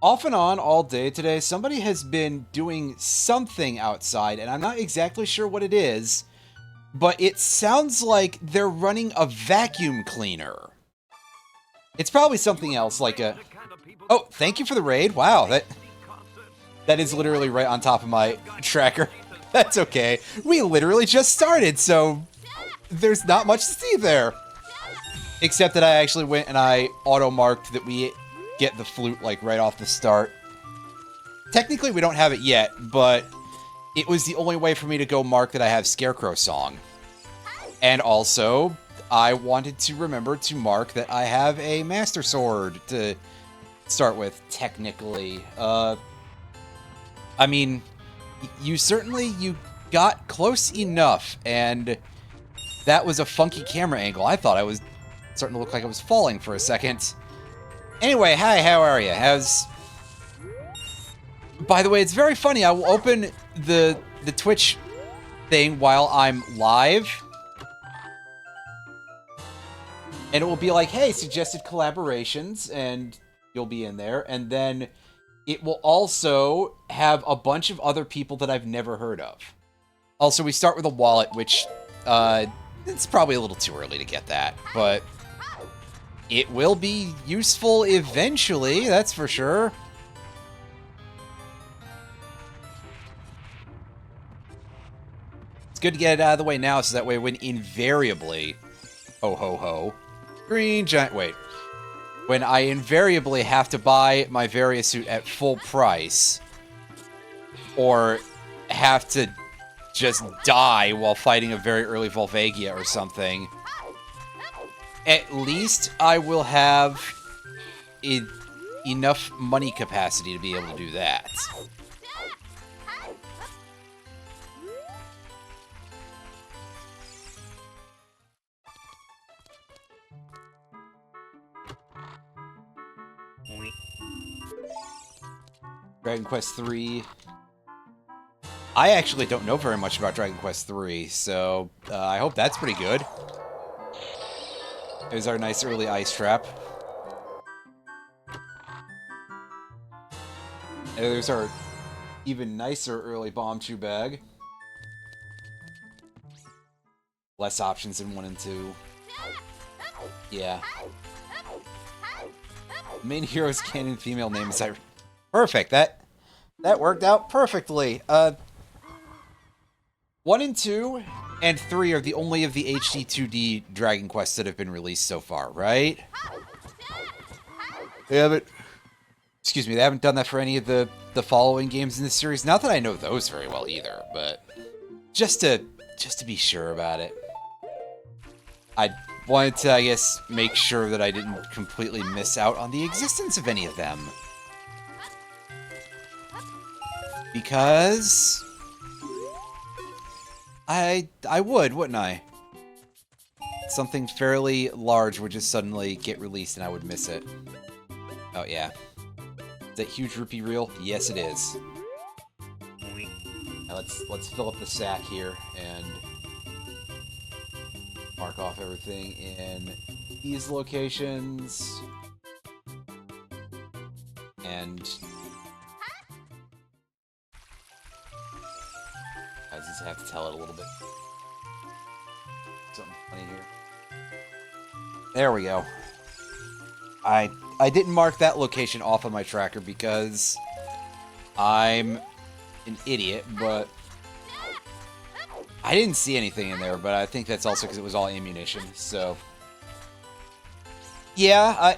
Off and on all day today, somebody has been doing something outside, and I'm not exactly sure what it is, but it sounds like they're running a vacuum cleaner. It's probably something else, like a... Oh, thank you for the raid. Wow, that is literally right on top of my tracker. That's okay. We literally just started, so there's not much to see there. Except that I actually went and I auto-marked that we get the flute, like, right off the start. Technically, we don't have it yet, but it was the only way for me to go mark that I have Scarecrow Song. And also, I wanted to remember to mark that I have a Master Sword to start with, technically. I mean, you got close enough, and that was a funky camera angle. I thought I was starting to look like I was falling for a second. Anyway, hi, how are you? By the way, it's very funny. I will open the Twitch thing while I'm live. And it will be like, hey, suggested collaborations, and you'll be in there. And then it will also have a bunch of other people that I've never heard of. Also, we start with a wallet, which, it's probably a little too early to get that, but it will be useful eventually, that's for sure. It's good to get it out of the way now, so that way when invariably... Ho ho ho. Green giant... Wait. When I invariably have to buy my Varia suit at full price, or have to just die while fighting a very early Volvagia or something, at least I will have enough money capacity to be able to do that. Dragon Quest III. I actually don't know very much about Dragon Quest III, so I hope that's pretty good. There's our nice early ice trap. And there's our even nicer early bomb chew bag. Less options in 1 and 2. Yeah. Main hero's canon female name is Irene. Perfect. That worked out perfectly. 1 and 2 and 3 are the only of the HD 2D Dragon Quests that have been released so far, right? They haven't... Excuse me, they haven't done that for any of the following games in this series. Not that I know those very well either, but just to be sure about it. I wanted to, I guess, make sure that I didn't completely miss out on the existence of any of them. Because I would, wouldn't I? Something fairly large would just suddenly get released and I would miss it. Oh yeah. Is that huge rupee real? Yes it is. Now let's fill up the sack here and mark off everything in these locations. And I just have to tell it a little bit. Something funny here. There we go. I didn't mark that location off of my tracker because I'm an idiot, but I didn't see anything in there, but I think that's also because it was all ammunition, so... Yeah,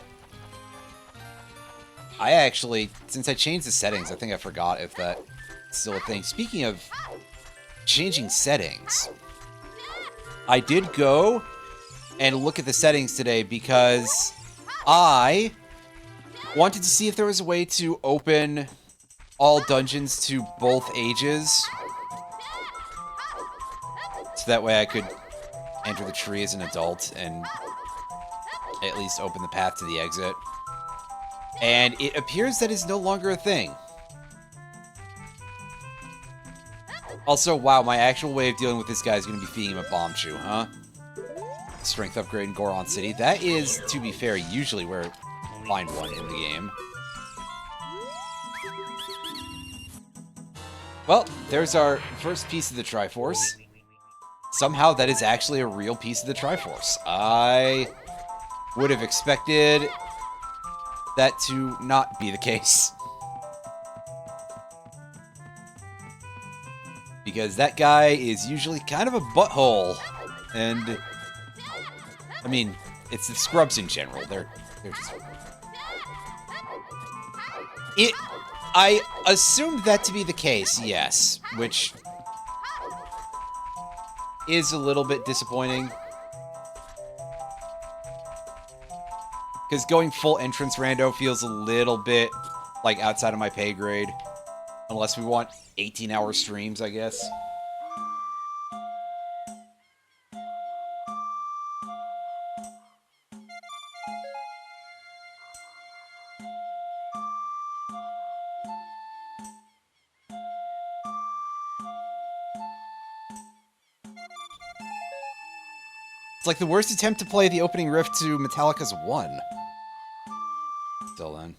I actually, since I changed the settings, I think I forgot if that's still a thing. Speaking of changing settings, I did go and look at the settings today because I wanted to see if there was a way to open all dungeons to both ages. So that way I could enter the tree as an adult and at least open the path to the exit. And it appears that is no longer a thing. Also, wow, my actual way of dealing with this guy is going to be feeding him a bomb chew, huh? Strength upgrade in Goron City. That is, to be fair, usually where I find one in the game. Well, there's our first piece of the Triforce. Somehow that is actually a real piece of the Triforce. I would have expected that to not be the case. Because that guy is usually kind of a butthole. And, I mean, it's the scrubs in general. They're just... I assumed that to be the case, yes. Which is a little bit disappointing. Because going full entrance rando feels a little bit, like, outside of my pay grade. Unless we want 18-hour streams, I guess. It's like the worst attempt to play the opening riff to Metallica's One. Still then.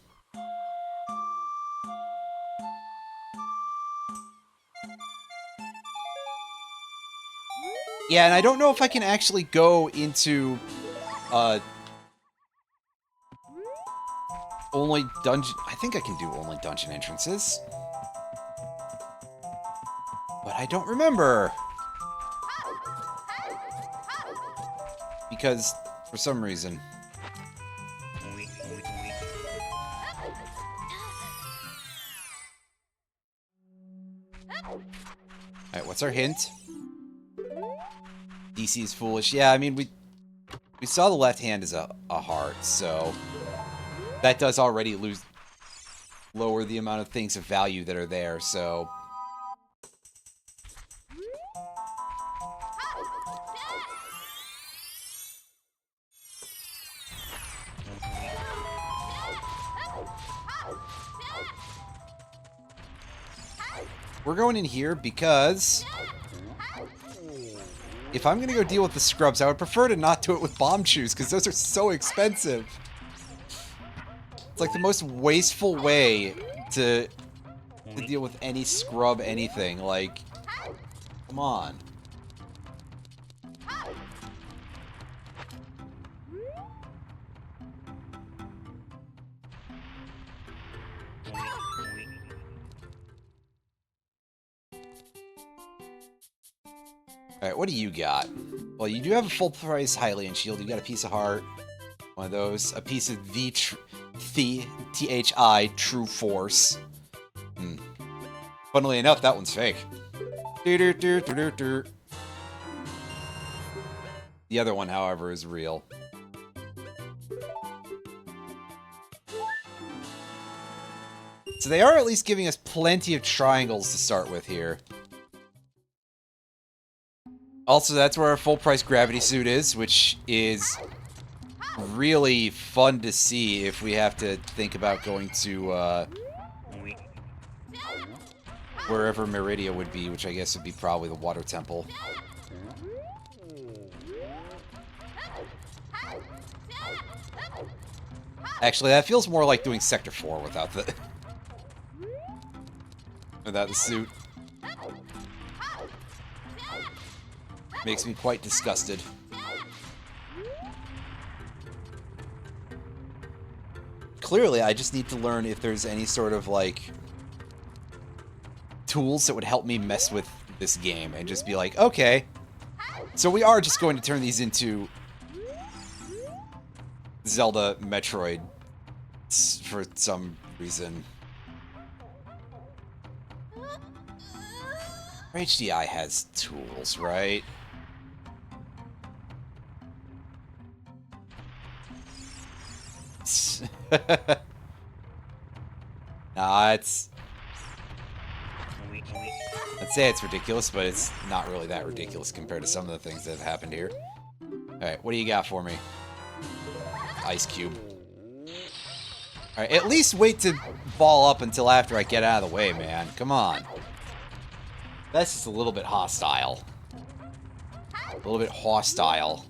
Yeah, and I don't know if I can actually go into, only dungeon... I think I can do only dungeon entrances. But I don't remember. Because, for some reason... Alright, what's our hint? DC is foolish. Yeah, I mean, we saw the left hand as a heart, so... That does already lower the amount of things of value that are there, so... We're going in here because... If I'm gonna go deal with the scrubs, I would prefer to not do it with bomb shoes, because those are so expensive. It's like the most wasteful way to deal with any scrub anything. Like, come on. Alright, what do you got? Well, you do have a full price Hylian shield. You got a piece of heart. One of those. A piece of the T-H-I, True Force. Funnily enough, that one's fake. The other one, however, is real. So they are at least giving us plenty of triangles to start with here. Also, that's where our full-price gravity suit is, which is really fun to see if we have to think about going to, wherever Meridia would be, which I guess would be probably the Water Temple. Actually, that feels more like doing Sector 4 without the... without the suit. Makes me quite disgusted. Clearly, I just need to learn if there's any sort of, like, tools that would help me mess with this game and just be like, okay, so we are just going to turn these into Zelda Metroid for some reason. HDI has tools, right? Nah, it's... I'd say it's ridiculous, but it's not really that ridiculous compared to some of the things that have happened here. Alright, what do you got for me? Ice Cube. Alright, at least wait to ball up until after I get out of the way, man. Come on. That's just a little bit hostile. A little bit hostile.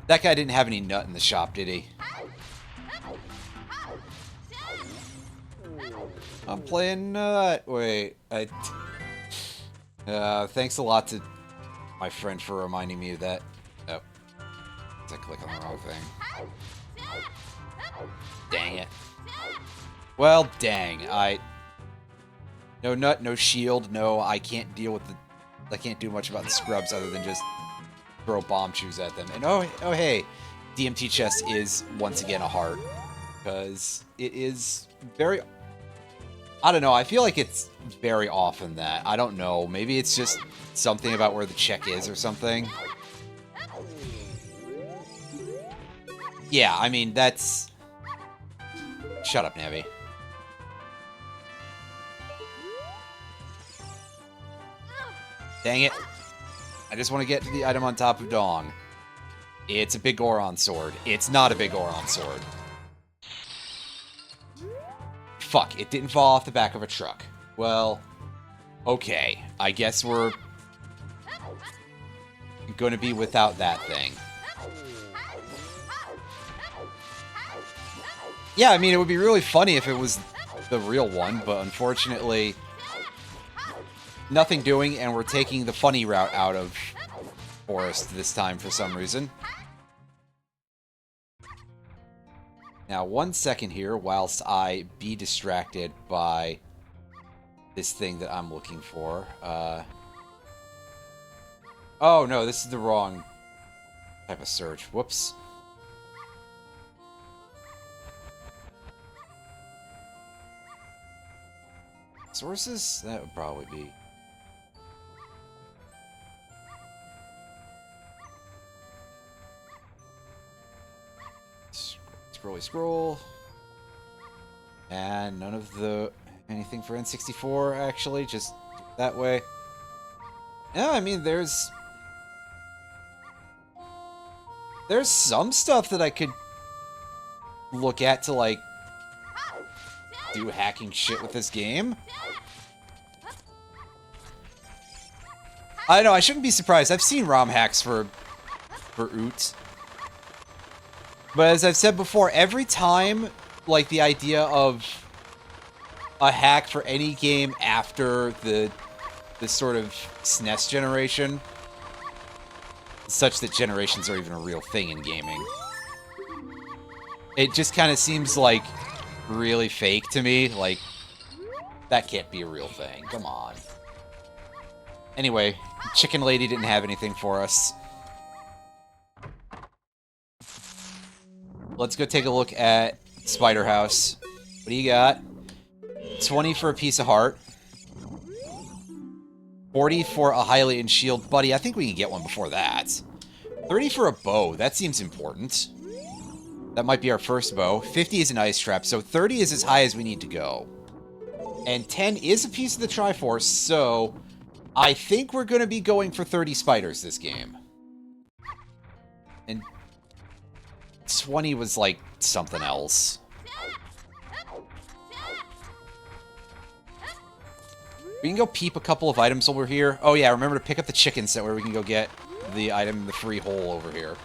That guy didn't have any nut in the shop, did he? I'm playing, wait, thanks a lot to my friend for reminding me of that. Oh, I click on the wrong thing. Dang it. Well, dang, no nut, no shield, no, I can't deal with I can't do much about the scrubs other than just throw bomb chews at them. And oh hey, DMT chest is once again a heart. Because it is very... I don't know, I feel like it's very often that. I don't know, maybe it's just something about where the check is or something. Yeah, I mean, that's... Shut up, Navi. Dang it. I just want to get to the item on top of Dong. It's a big Goron sword. It's not a big Goron sword. Fuck, it didn't fall off the back of a truck. Well, okay. I guess we're going to be without that thing. Yeah, I mean, it would be really funny if it was the real one, but unfortunately, nothing doing, and we're taking the funny route out of Forest this time for some reason. Now, 1 second here, whilst I be distracted by this thing that I'm looking for. Oh, no, this is the wrong type of search. Whoops. Sources? That would probably be... Scroll. And none of the... anything for N64, actually. Just that way. Yeah, I mean, there's some stuff that I could look at to, like, do hacking shit with this game. I know, I shouldn't be surprised. I've seen ROM hacks for OoT. But as I've said before, every time, like, the idea of a hack for any game after this sort of SNES generation, such that generations are even a real thing in gaming, it just kind of seems, like, really fake to me. Like, that can't be a real thing. Come on. Anyway, Chicken Lady didn't have anything for us. Let's go take a look at Spider House. What do you got? 20 for a piece of heart. 40 for a highlighted shield. Buddy, I think we can get one before that. 30 for a bow. That seems important. That might be our first bow. 50 is an ice trap, so 30 is as high as we need to go. And 10 is a piece of the Triforce, so I think we're going to be going for 30 spiders this game. And 20 was like something else. We can go peep a couple of items over here. Oh yeah, remember to pick up the chicken set where we can go get the item in the free hole over here.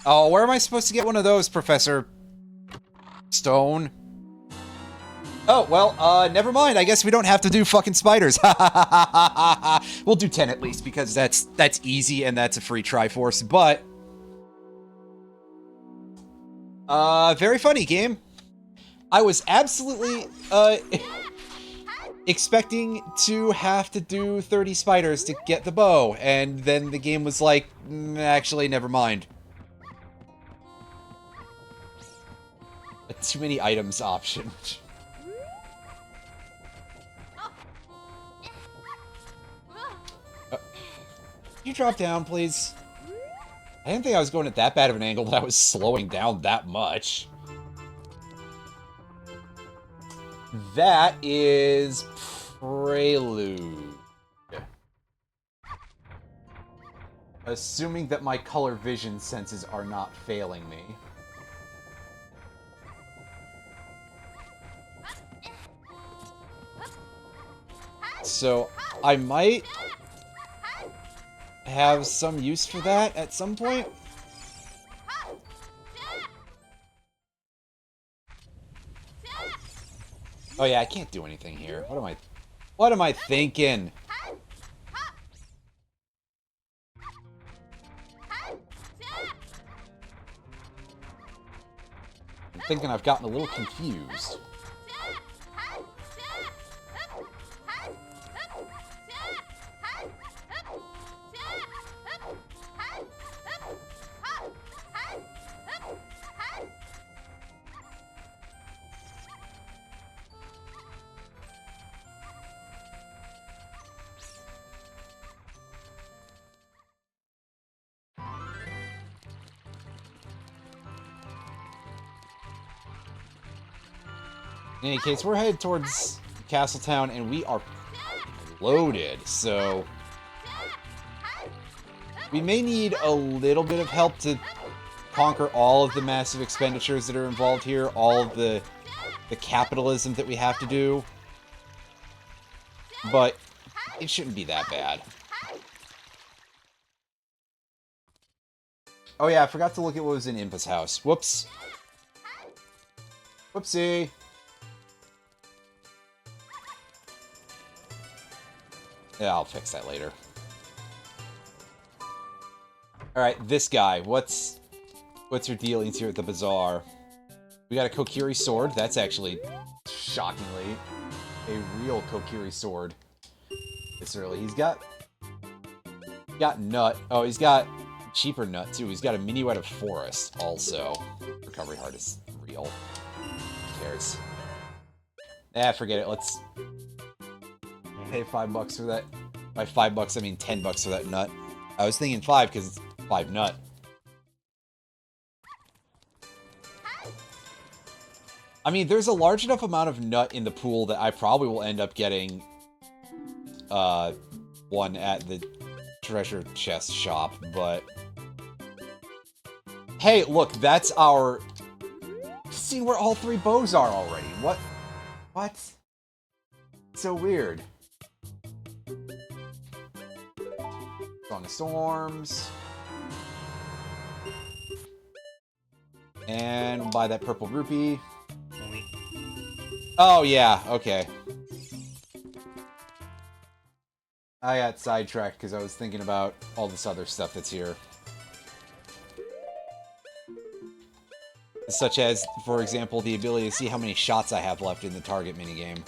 Oh, where am I supposed to get one of those, Professor Stone? Oh, well, never mind. I guess we don't have to do fucking spiders. We'll do 10 at least, because that's easy and that's a free Triforce, but... very funny game. I was absolutely, expecting to have to do 30 spiders to get the bow, and then the game was like, actually, never mind. A too many items option. Can you drop down, please? I didn't think I was going at that bad of an angle, but I was slowing down that much. That is Prelude. Assuming that my color vision senses are not failing me. so I might have some use for that at some point. Oh yeah, I can't do anything here. What am I thinking? I'm thinking I've gotten a little confused. In any case, we're headed towards Castletown, and we are loaded, so we may need a little bit of help to conquer all of the massive expenditures that are involved here, all of the capitalism that we have to do, but it shouldn't be that bad. Oh yeah, I forgot to look at what was in Impa's house. Whoops. Whoopsie. Yeah, I'll fix that later. Alright, this guy. What's your dealings here at the bazaar? We got a Kokiri sword. That's actually, shockingly, a real Kokiri sword. This early. He's got nut. Oh, he's got cheaper nut, too. He's got a minuet of forest, also. Recovery heart is real. Who cares? Forget it. Let's pay $5 for that. By $5, I mean $10 for that nut. I was thinking 5 because it's 5 nut. I mean, there's a large enough amount of nut in the pool that I probably will end up getting one at the treasure chest shop, but hey, look, that's our... See where all 3 bows are already. What? So weird. Song of Storms. And we'll buy that purple rupee. Oh, yeah, okay. I got sidetracked because I was thinking about all this other stuff that's here. Such as, for example, the ability to see how many shots I have left in the target minigame.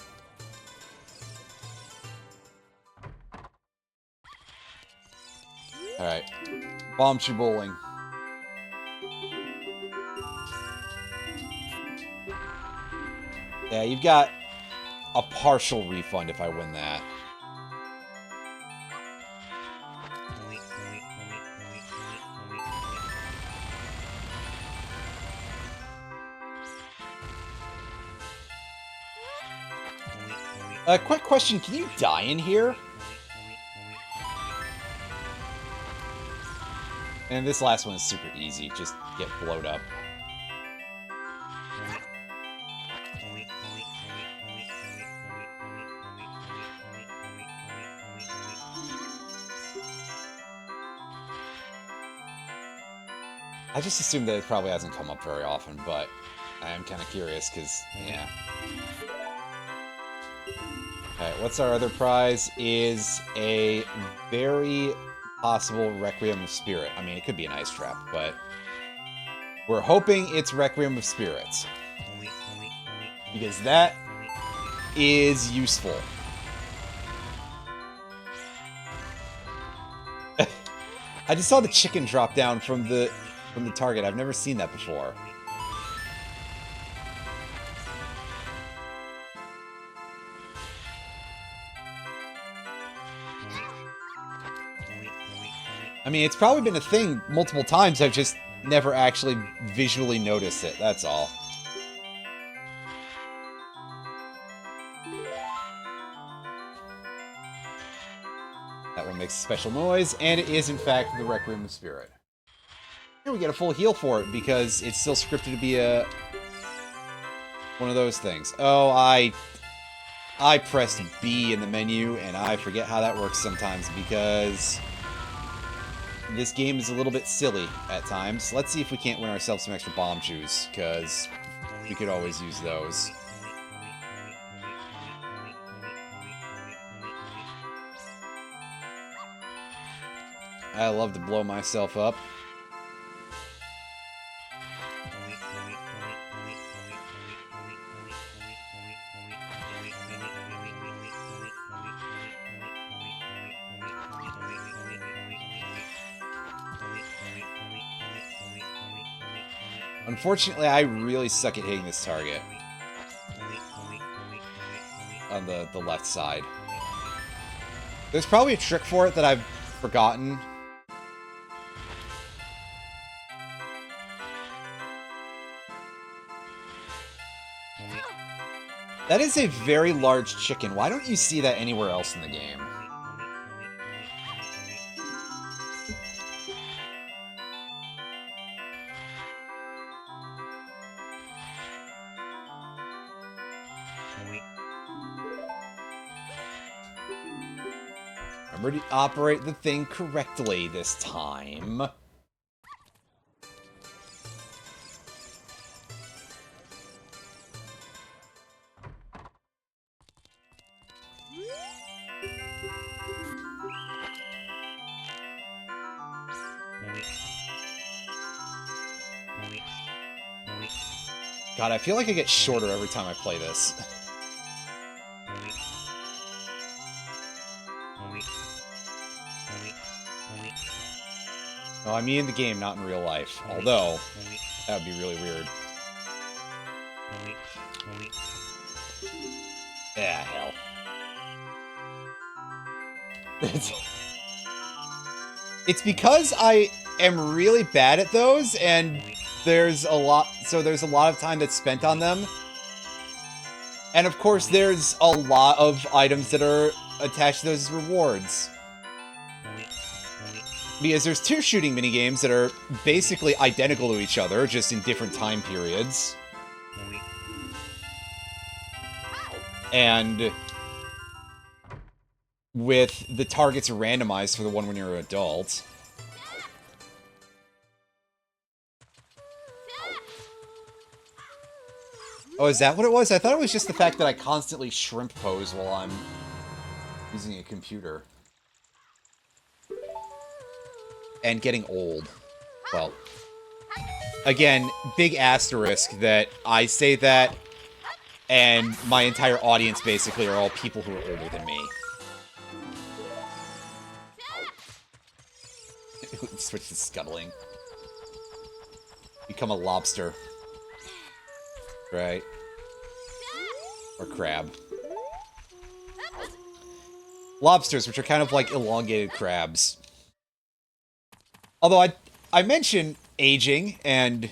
Alright. Bomb shoe bowling. Yeah, you've got a partial refund if I win that. Quick question, can you die in here? And this last one is super easy, just get blowed up. I just assume that it probably hasn't come up very often, but I am kind of curious, because, yeah. Alright, what's our other prize? Is a very possible Requiem of Spirit. I mean, it could be an ice trap, but we're hoping it's Requiem of Spirits. Because that is useful. I just saw the chicken drop down from the target. I've never seen that before. I mean, it's probably been a thing multiple times. I've just never actually visually noticed it. That's all. That one makes a special noise, and it is, in fact, the Requiem of Spirit. And we get a full heal for it, because it's still scripted to be one of those things. Oh, I pressed B in the menu, and I forget how that works sometimes because this game is a little bit silly at times. Let's see if we can't win ourselves some extra bomb shoes, because we could always use those. I love to blow myself up. Unfortunately, I really suck at hitting this target. On the left side. There's probably a trick for it that I've forgotten. That is a very large chicken. Why don't you see that anywhere else in the game? I'm ready to operate the thing correctly this time. God, I feel like I get shorter every time I play this. Oh, I mean in the game, not in real life. Although, that would be really weird. Yeah, hell. It's because I am really bad at those, and there's a lot of time that's spent on them. And of course, there's a lot of items that are attached to those as rewards. Because there's two shooting minigames that are basically identical to each other, just in different time periods. And with the targets randomized for the one when you're an adult. Oh, is that what it was? I thought it was just the fact that I constantly shrimp pose while I'm using a computer. And getting old. Well, again, big asterisk that I say that, and my entire audience basically are all people who are older than me. Switch to scuttling. Become a lobster. Right. Or crab. Lobsters, which are kind of like elongated crabs. Although I mentioned aging and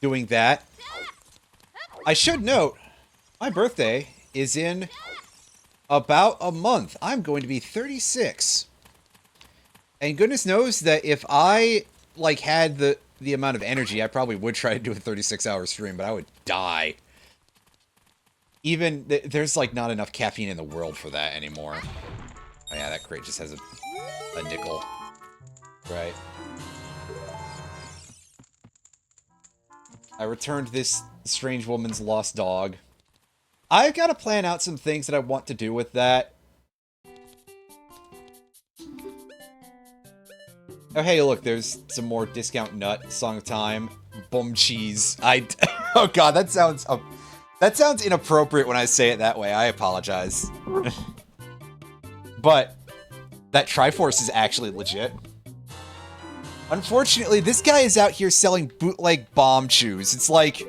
doing that. I should note, my birthday is in about a month. I'm going to be 36. And goodness knows that if I, like, had the amount of energy, I probably would try to do a 36-hour stream, but I would die. Even, there's, like, not enough caffeine in the world for that anymore. Oh yeah, that crate just has a nickel. Right. I returned this strange woman's lost dog. I've got to plan out some things that I want to do with that. Oh, hey, look, there's some more Discount Nut, Song of Time, Bum Cheese. Oh god, that sounds inappropriate when I say it that way. I apologize. But that Triforce is actually legit. Unfortunately, this guy is out here selling bootleg bomb chews. It's like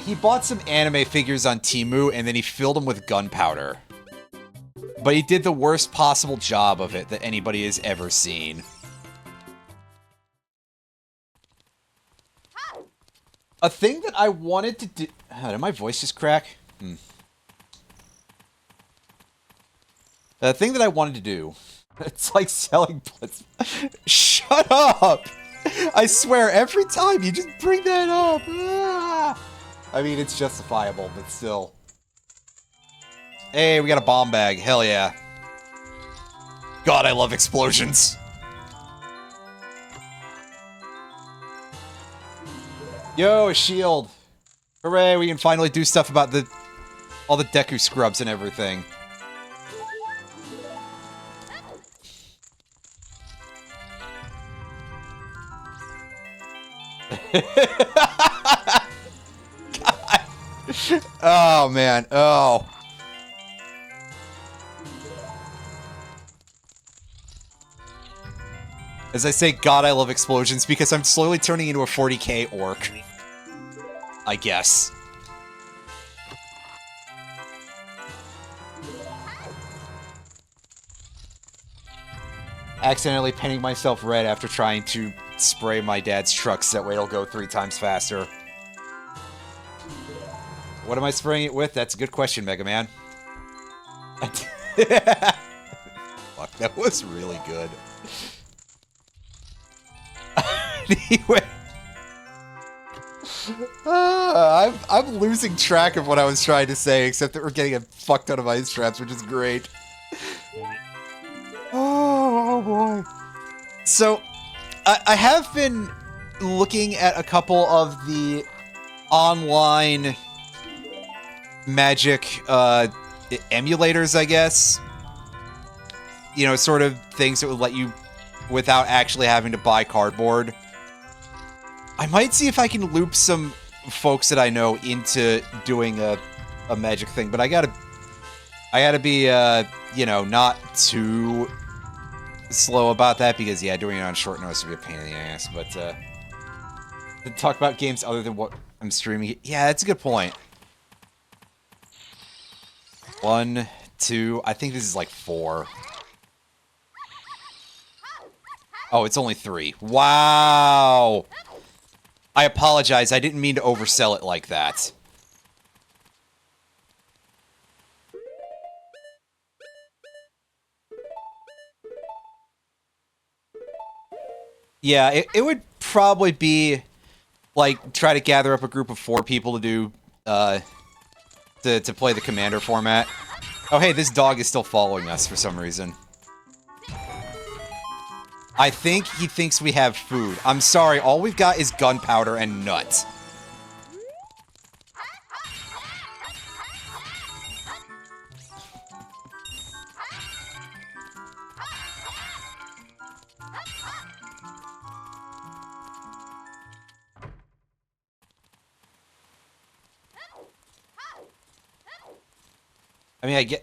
he bought some anime figures on Temu and then he filled them with gunpowder. But he did the worst possible job of it that anybody has ever seen. A thing that I wanted to do... did my voice just crack? The thing that I wanted to do... It's like selling... Shut up! I swear, every time you just bring that up... I mean, it's justifiable, but still. Hey, we got a bomb bag. Hell yeah. God, I love explosions. Yo, a shield. Hooray, we can finally do stuff about all the Deku scrubs and everything. God. Oh, man. Oh. As I say, God, I love explosions because I'm slowly turning into a 40k orc. I guess. Accidentally painting myself red after trying to spray my dad's trucks. That way it'll go 3 times faster. What am I spraying it with? That's a good question, Mega Man. Fuck, that was really good. Anyway. I'm losing track of what I was trying to say, except that we're getting a fuck ton of ice traps, which is great. Oh boy. So, I have been looking at a couple of the online Magic emulators, I guess. You know, sort of things that would let you, without actually having to buy cardboard. I might see if I can loop some folks that I know into doing a Magic thing, but I gotta be, you know, not too slow about that, because, yeah, doing it on short notice would be a pain in the ass, but, to talk about games other than what I'm streaming, yeah, that's a good point. 1, 2, I think this is like 4. Oh, it's only 3. Wow! I apologize, I didn't mean to oversell it like that. Yeah, it would probably be, like, try to gather up a group of 4 people to do, to play the Commander format. Oh, hey, this dog is still following us for some reason. I think he thinks we have food. I'm sorry, all we've got is gunpowder and nuts. I mean,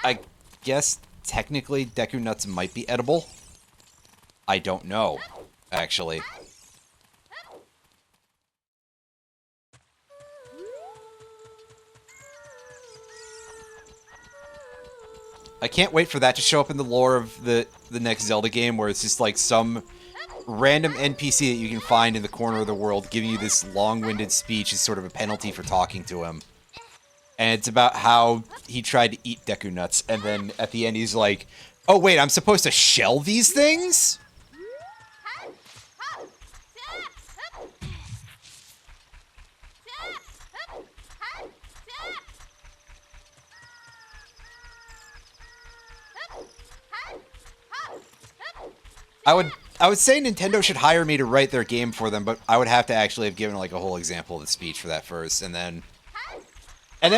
I guess technically Deku nuts might be edible. I don't know, actually. I can't wait for that to show up in the lore of the next Zelda game, where it's just like some random NPC that you can find in the corner of the world giving you this long-winded speech as sort of a penalty for talking to him. And it's about how he tried to eat Deku nuts, and then at the end he's like, oh wait, I'm supposed to shell these things? I would say Nintendo should hire me to write their game for them, but I would have to actually have given like a whole example of the speech for that first, and then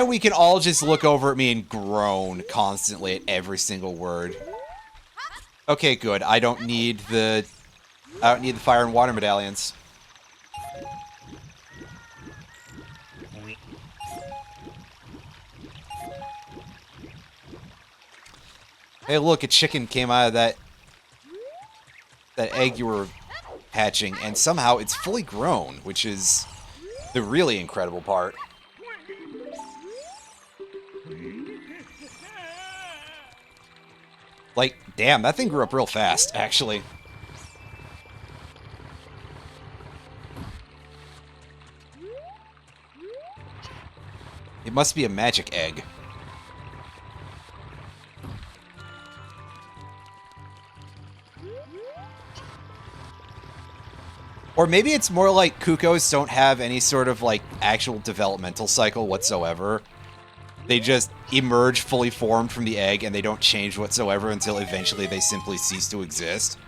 we can all just look over at me and groan constantly at every single word. Okay, good. I don't need the fire and water medallions. Hey, look, a chicken came out of that egg you were hatching, and somehow it's fully grown, which is the really incredible part. Like, damn, that thing grew up real fast, actually. It must be a magic egg. Or maybe it's more like Kukos don't have any sort of, like, actual developmental cycle whatsoever. They just emerge fully formed from the egg, and they don't change whatsoever until eventually they simply cease to exist.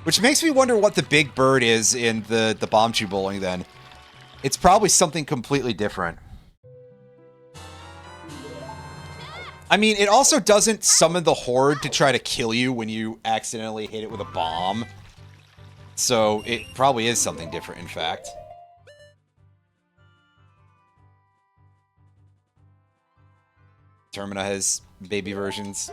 Which makes me wonder what the big bird is in the Bombchu bowling, then. It's probably something completely different. I mean, it also doesn't summon the horde to try to kill you when you accidentally hit it with a bomb. So, it probably is something different, in fact. Termina has baby versions.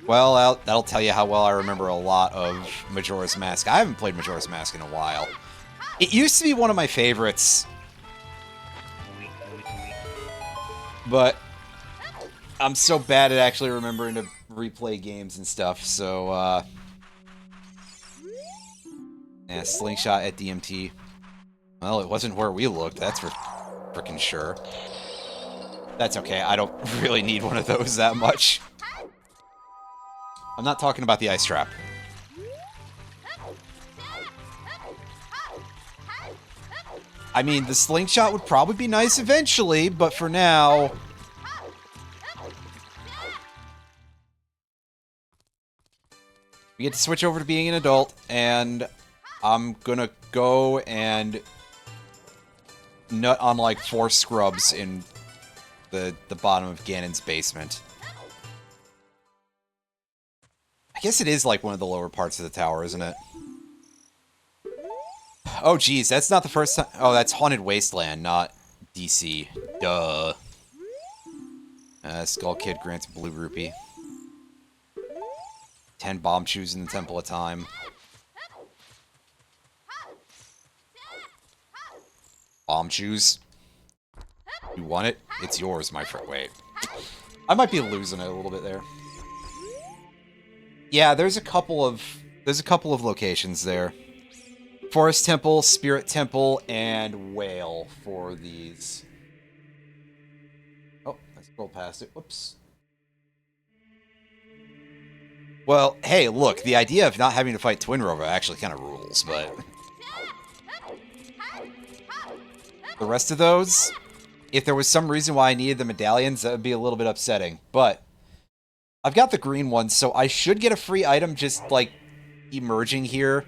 Well, that'll tell you how well I remember a lot of Majora's Mask. I haven't played Majora's Mask in a while. It used to be one of my favorites. But I'm so bad at actually remembering to replay games and stuff, so, yeah, Slingshot at DMT. Well, it wasn't where we looked, that's for frickin' sure. That's okay, I don't really need one of those that much. I'm not talking about the ice trap. I mean, the slingshot would probably be nice eventually, but for now... we get to switch over to being an adult, and I'm gonna go and nut on like 4 scrubs in the bottom of Ganon's basement. I guess it is like one of the lower parts of the tower, isn't it? Oh, geez, that's not the first time. Oh, that's Haunted Wasteland, not DC. Duh. Skull Kid grants Blue Rupee. 10 bomb shoes in the Temple of Time. Bomb shoes. You want it? It's yours, my friend. Wait. I might be losing it a little bit there. Yeah, there's a couple of locations there. Forest Temple, Spirit Temple, and Whale for these. Oh, I scrolled past it. Whoops. Well, hey, look, the idea of not having to fight Twin Rover actually kind of rules, but... the rest of those, if there was some reason why I needed the medallions, that would be a little bit upsetting. But I've got the green ones, so I should get a free item just, like, emerging here.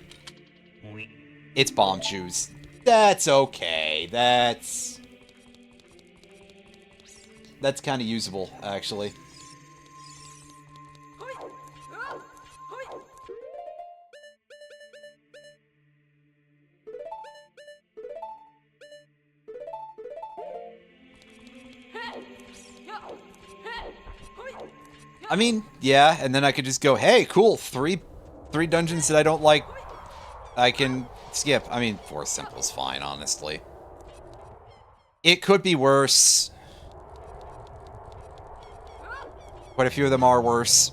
It's bomb shoes. That's okay. That's kind of usable, actually. I mean, yeah, and then I could just go, hey, cool, three dungeons that I don't like, I can skip. I mean, Forest Temple's fine, honestly. It could be worse. Quite a few of them are worse.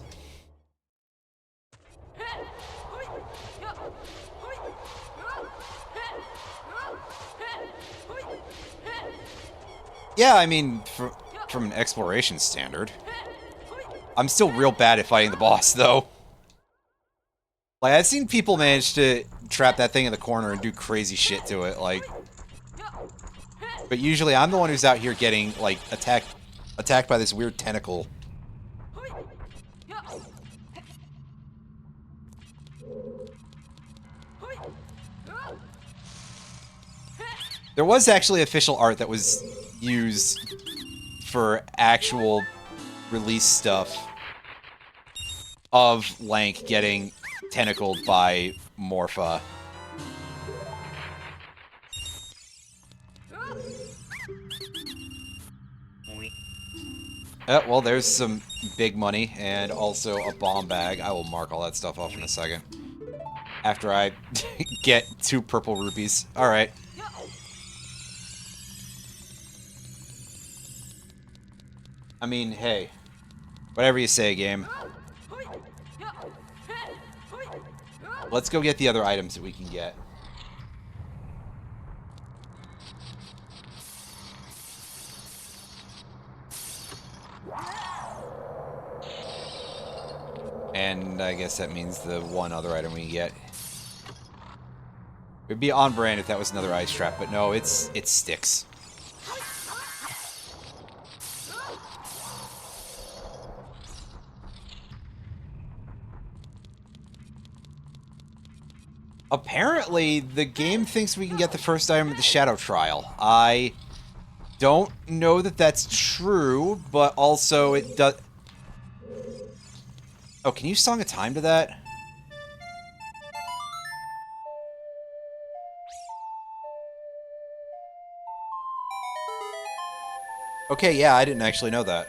Yeah, I mean, from an exploration standard. I'm still real bad at fighting the boss, though. Like, I've seen people manage to trap that thing in the corner and do crazy shit to it, like... But usually I'm the one who's out here getting, like, attacked by this weird tentacle. There was actually official art that was used for actual release stuff of Lank getting tentacled by Morpha. Well, there's some big money and also a bomb bag. I will mark all that stuff off in a second. After I get 2 purple rupees. Alright. I mean, hey. Whatever you say, game. Let's go get the other items that we can get. And I guess that means the one other item we can get. It'd be on brand if that was another ice trap, but no, it sticks. Apparently, the game thinks we can get the first item at the Shadow Trial. I don't know that that's true, but also it does... Oh, can you Song of Time to that? Okay, yeah, I didn't actually know that.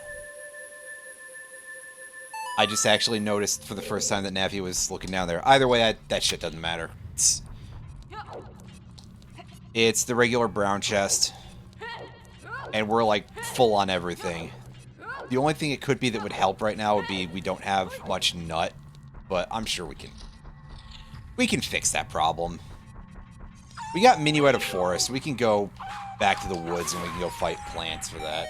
I just actually noticed for the first time that Navi was looking down there. Either way, that shit doesn't matter. It's the regular brown chest. And we're, like, full on everything. The only thing it could be that would help right now would be we don't have much nut. But I'm sure we can fix that problem. We got Minuet of Forest. We can go back to the woods and we can go fight plants for that.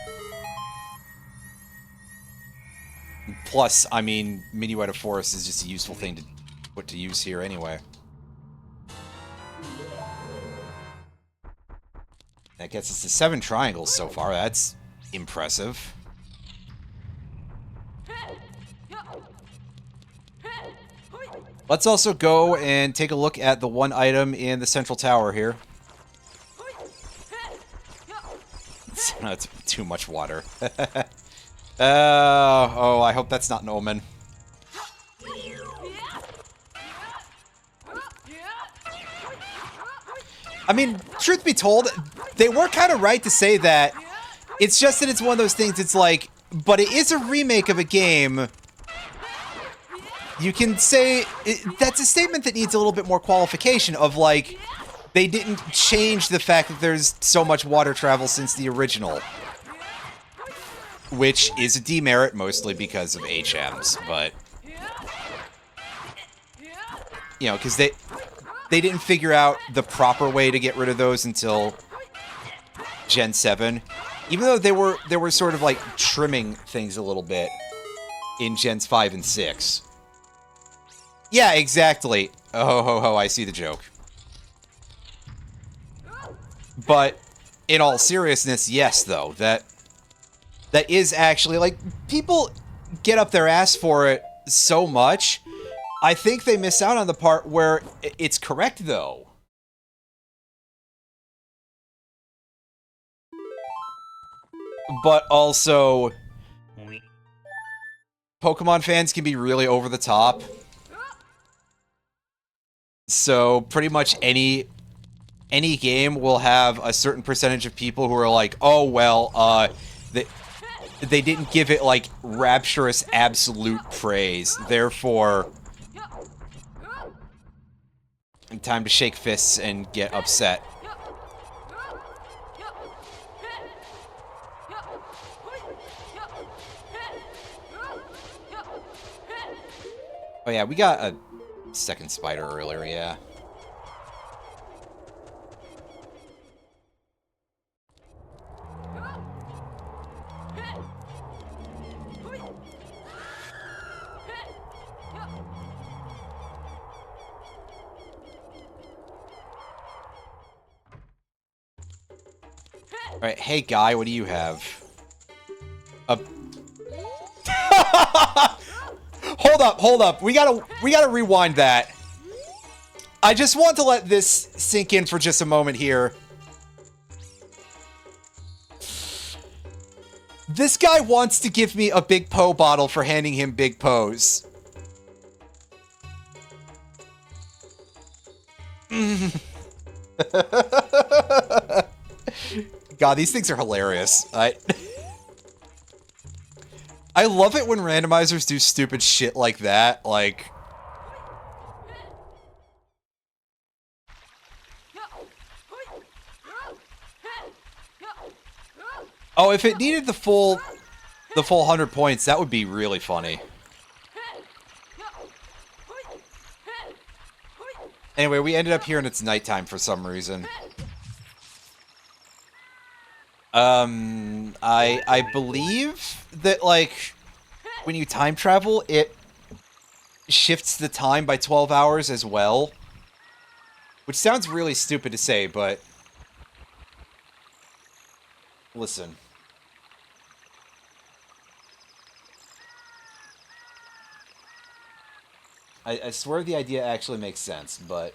Plus, I mean, Minuet of Forest is just a useful thing to put to use here anyway. That gets us to 7 triangles so far. That's impressive. Let's also go and take a look at the one item in the central tower here. That's too much water. Oh, I hope that's not an omen. I mean, truth be told, they were kind of right to say that. It's just that it's one of those things, it's like, but it is a remake of a game. You can say, that's a statement that needs a little bit more qualification of, like, they didn't change the fact that there's so much water travel since the original. Which is a demerit, mostly because of HMs, but... You know, because they didn't figure out the proper way to get rid of those until Gen 7. Even though they were sort of, like, trimming things a little bit in Gens 5 and 6. Yeah, exactly. Oh, ho, ho, I see the joke. But, in all seriousness, yes, though, that is actually, like, people get up their ass for it so much. I think they miss out on the part where it's correct, though. But also, Pokemon fans can be really over the top. So, pretty much any game will have a certain percentage of people who are like, oh, well, they didn't give it, like, rapturous absolute praise. Therefore, time to shake fists and get upset. Oh yeah, we got a second spider earlier, yeah. Alright, hey guy, what do you have? Hold up. We gotta rewind that. I just want to let this sink in for just a moment here. This guy wants to give me a Big Poe bottle for handing him Big Poes. God, these things are hilarious. I love it when randomizers do stupid shit like that, like... Oh, if it needed the full 100 points, that would be really funny. Anyway, we ended up here and it's nighttime for some reason. I believe that, like, when you time travel, it shifts the time by 12 hours as well. Which sounds really stupid to say, but... Listen. I swear the idea actually makes sense, but...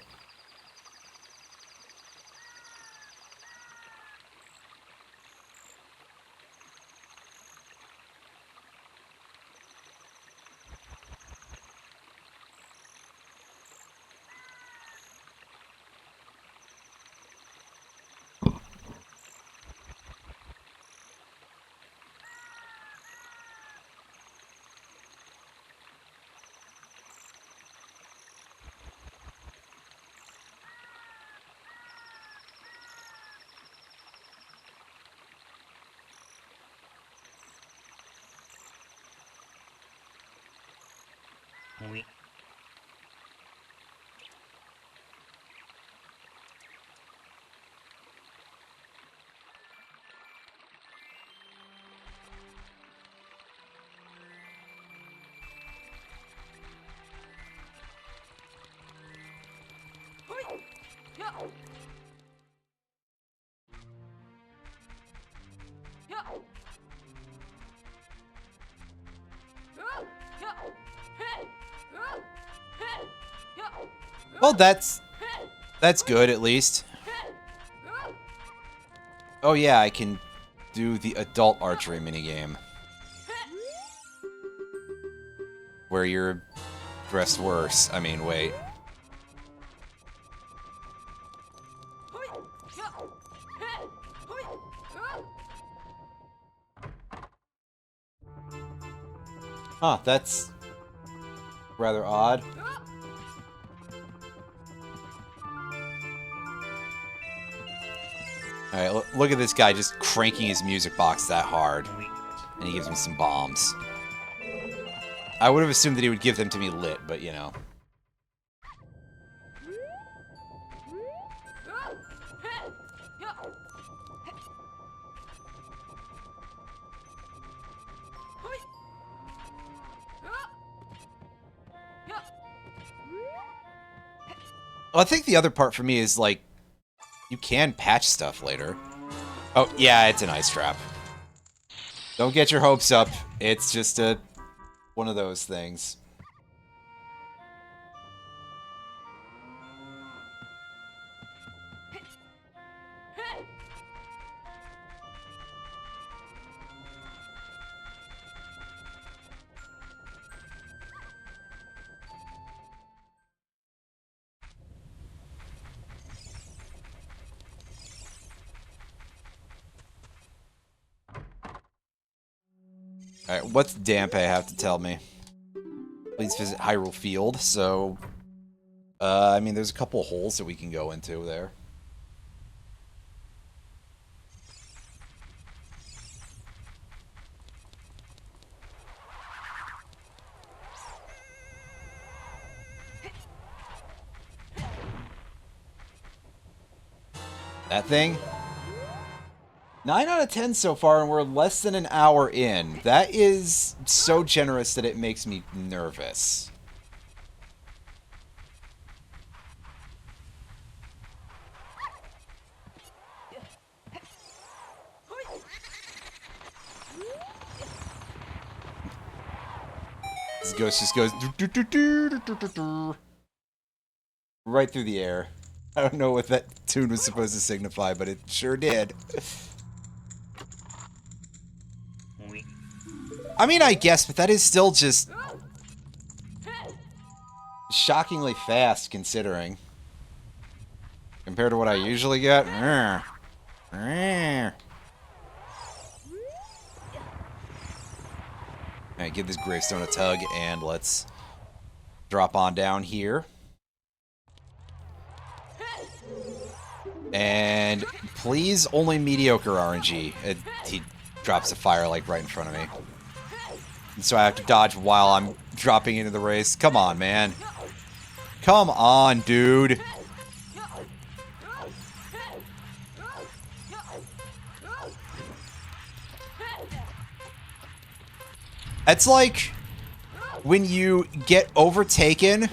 Well, that's good, at least. Oh yeah, I can do the adult archery minigame. Where you're dressed worse. I mean, wait. Huh, that's rather odd. Alright, look at this guy just cranking his music box that hard. And he gives me some bombs. I would have assumed that he would give them to me lit, but you know. Well, I think the other part for me is, like, you can patch stuff later. Oh, yeah, it's an ice trap. Don't get your hopes up. It's just one of those things. Alright, what's Dampe have to tell me? Please visit Hyrule Field, so... I mean, there's a couple of holes that we can go into there. That thing? 9 out of 10 so far, and we're less than an hour in. That is so generous that it makes me nervous. This ghost just goes right through the air. I don't know what that tune was supposed to signify, but it sure did. I mean, I guess, but that is still just shockingly fast, considering. Compared to what I usually get. Alright, give this gravestone a tug, and let's drop on down here. And please, only mediocre RNG. He drops a fire, like, right in front of me. And so I have to dodge while I'm dropping into the race. Come on, man. Come on, dude. It's like when you get overtaken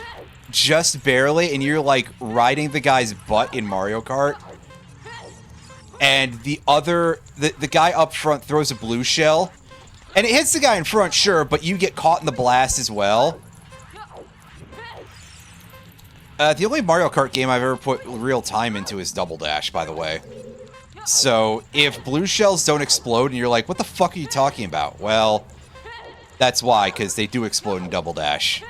just barely, and you're, like, riding the guy's butt in Mario Kart. And the guy up front throws a blue shell. And it hits the guy in front, sure, but you get caught in the blast as well. The only Mario Kart game I've ever put real time into is Double Dash, by the way. So, if blue shells don't explode and you're like, what the fuck are you talking about? Well, that's why, because they do explode in Double Dash.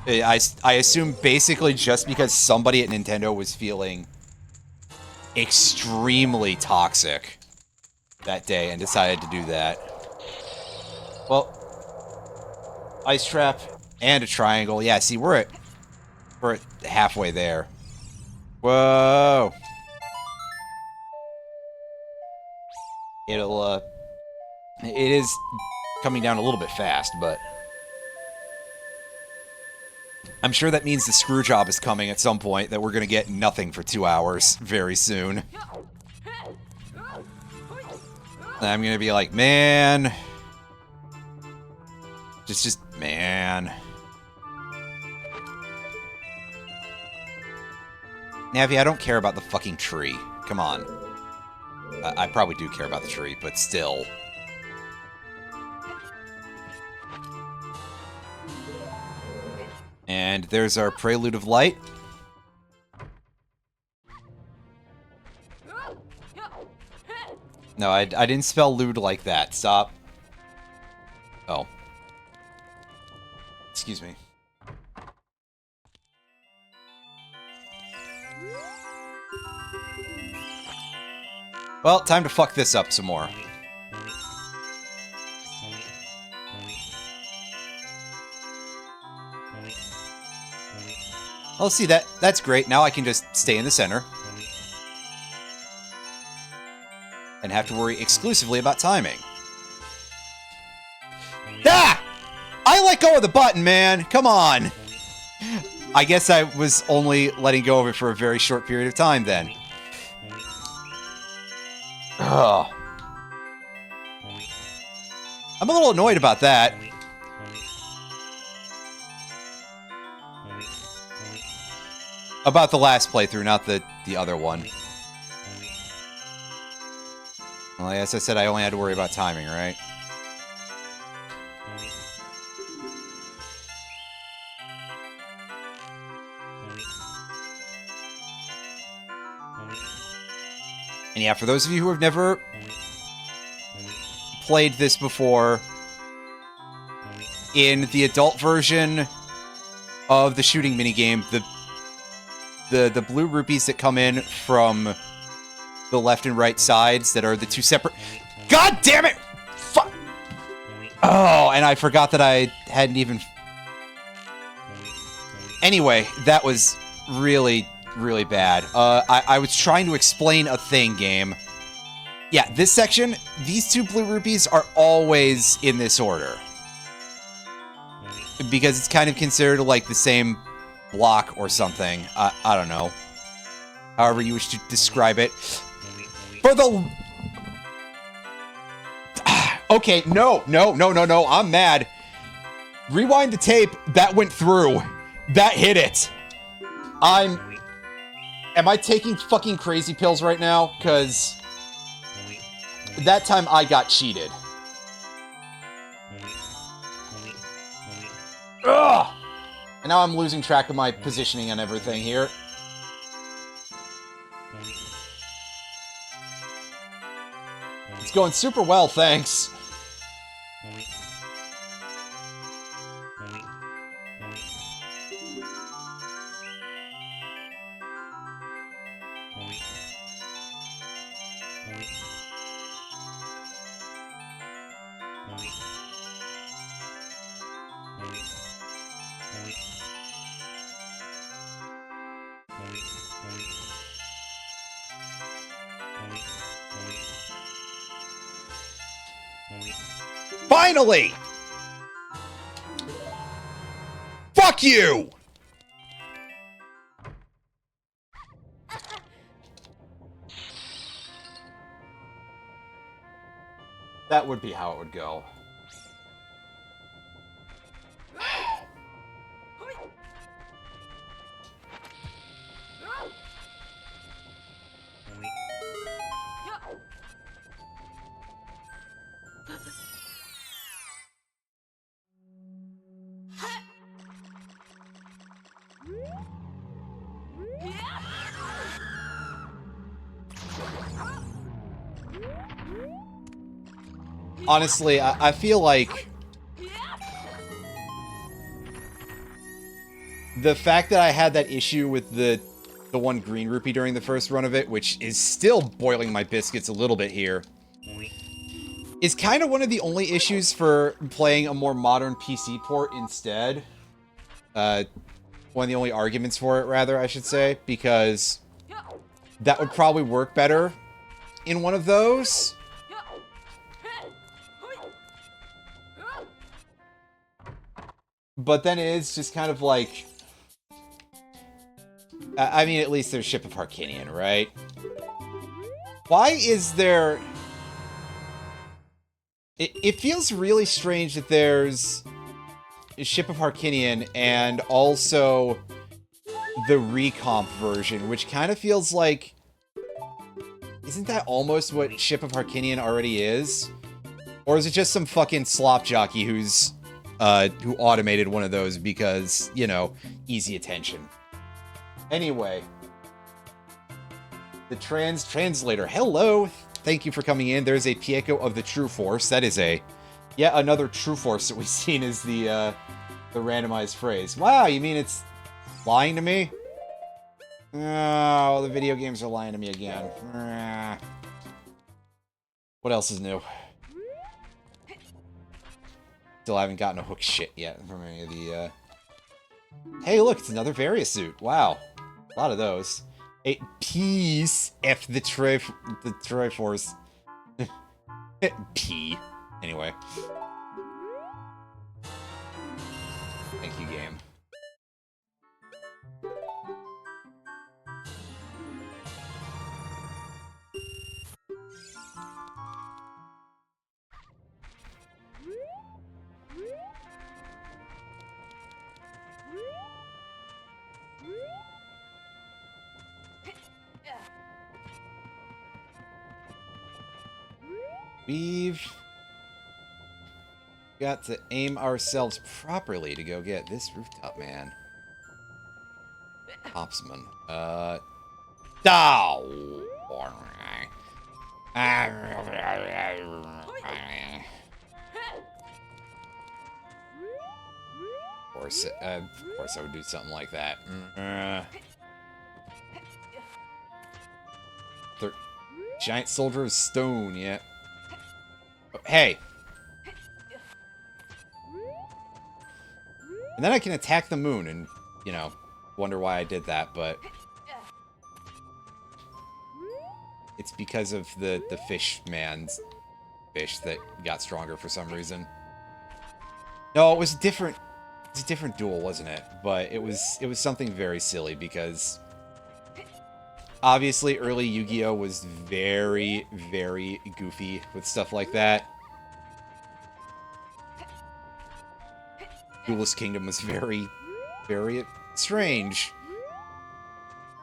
I assume basically just because somebody at Nintendo was feeling extremely toxic that day and decided to do that. Well, ice trap and a triangle. Yeah, see, we're at halfway there. Whoa. It is coming down a little bit fast, but I'm sure that means the screw job is coming at some point, that we're gonna get nothing for 2 hours very soon. And I'm gonna be like, man. Just, man. Navi, I don't care about the fucking tree. Come on. I probably do care about the tree, but still. And there's our Prelude of Light. No, I didn't spell lewd like that. Stop. Oh. Excuse me. Well, time to fuck this up some more. Oh, see, that's great. Now I can just stay in the center. And have to worry exclusively about timing. Ah! I let go of the button, man! Come on! I guess I was only letting go of it for a very short period of time, then. Ugh. I'm a little annoyed about that. About the last playthrough, not the other one. Well, as I said, I only had to worry about timing, right? And yeah, for those of you who have never played this before, in the adult version of the shooting minigame, the blue rupees that come in from the left and right sides that are the two separate... God damn it! Fuck! Oh, and I forgot that I hadn't even... Anyway, that was really, really bad. I was trying to explain a thing, game. Yeah, this section, these two blue rupees are always in this order. Because it's kind of considered like the same block or something. I don't know. However you wish to describe it. For the... Okay, no, I'm mad. Rewind the tape, that went through. That hit it. Am I taking fucking crazy pills right now? Because that time I got cheated. Ugh! And now I'm losing track of my positioning and everything here. It's going super well, thanks. Finally! Fuck you! That would be how it would go. Honestly, I feel like the fact that I had that issue with the one green rupee during the first run of it, which is still boiling my biscuits a little bit here, is kind of one of the only issues for playing a more modern PC port instead. One of the only arguments for it, rather, I should say, because that would probably work better in one of those. But then it is just kind of like... I mean, at least there's Ship of Harkinian, right? Why is there... It feels really strange that there's a Ship of Harkinian and also the recomp version, which kind of feels like... Isn't that almost what Ship of Harkinian already is? Or is it just some fucking slop jockey who's... who automated one of those because, you know, easy attention. Anyway. The translator. Hello! Thank you for coming in. There's a Pieco of the True Force. That is a... yet another True Force that we've seen is the randomized phrase. Wow, you mean it's lying to me? Oh, the video games are lying to me again. What else is new? Still haven't gotten a hook shit yet from any of the, Hey, look, it's another Various suit. Wow. A lot of those. A peace F the Triforce. P. Anyway. Thank you, game. We've got to aim ourselves properly to go get this rooftop man. Hopsman. Of course I would do something like that. Giant soldier of stone, yeah. Hey! And then I can attack the moon and, you know, wonder why I did that, but... it's because of the fish man's fish that got stronger for some reason. No, it was a different duel, wasn't it? But it was something very silly because... obviously, early Yu-Gi-Oh! Was very, very goofy with stuff like that. Duelist Kingdom was very, very strange.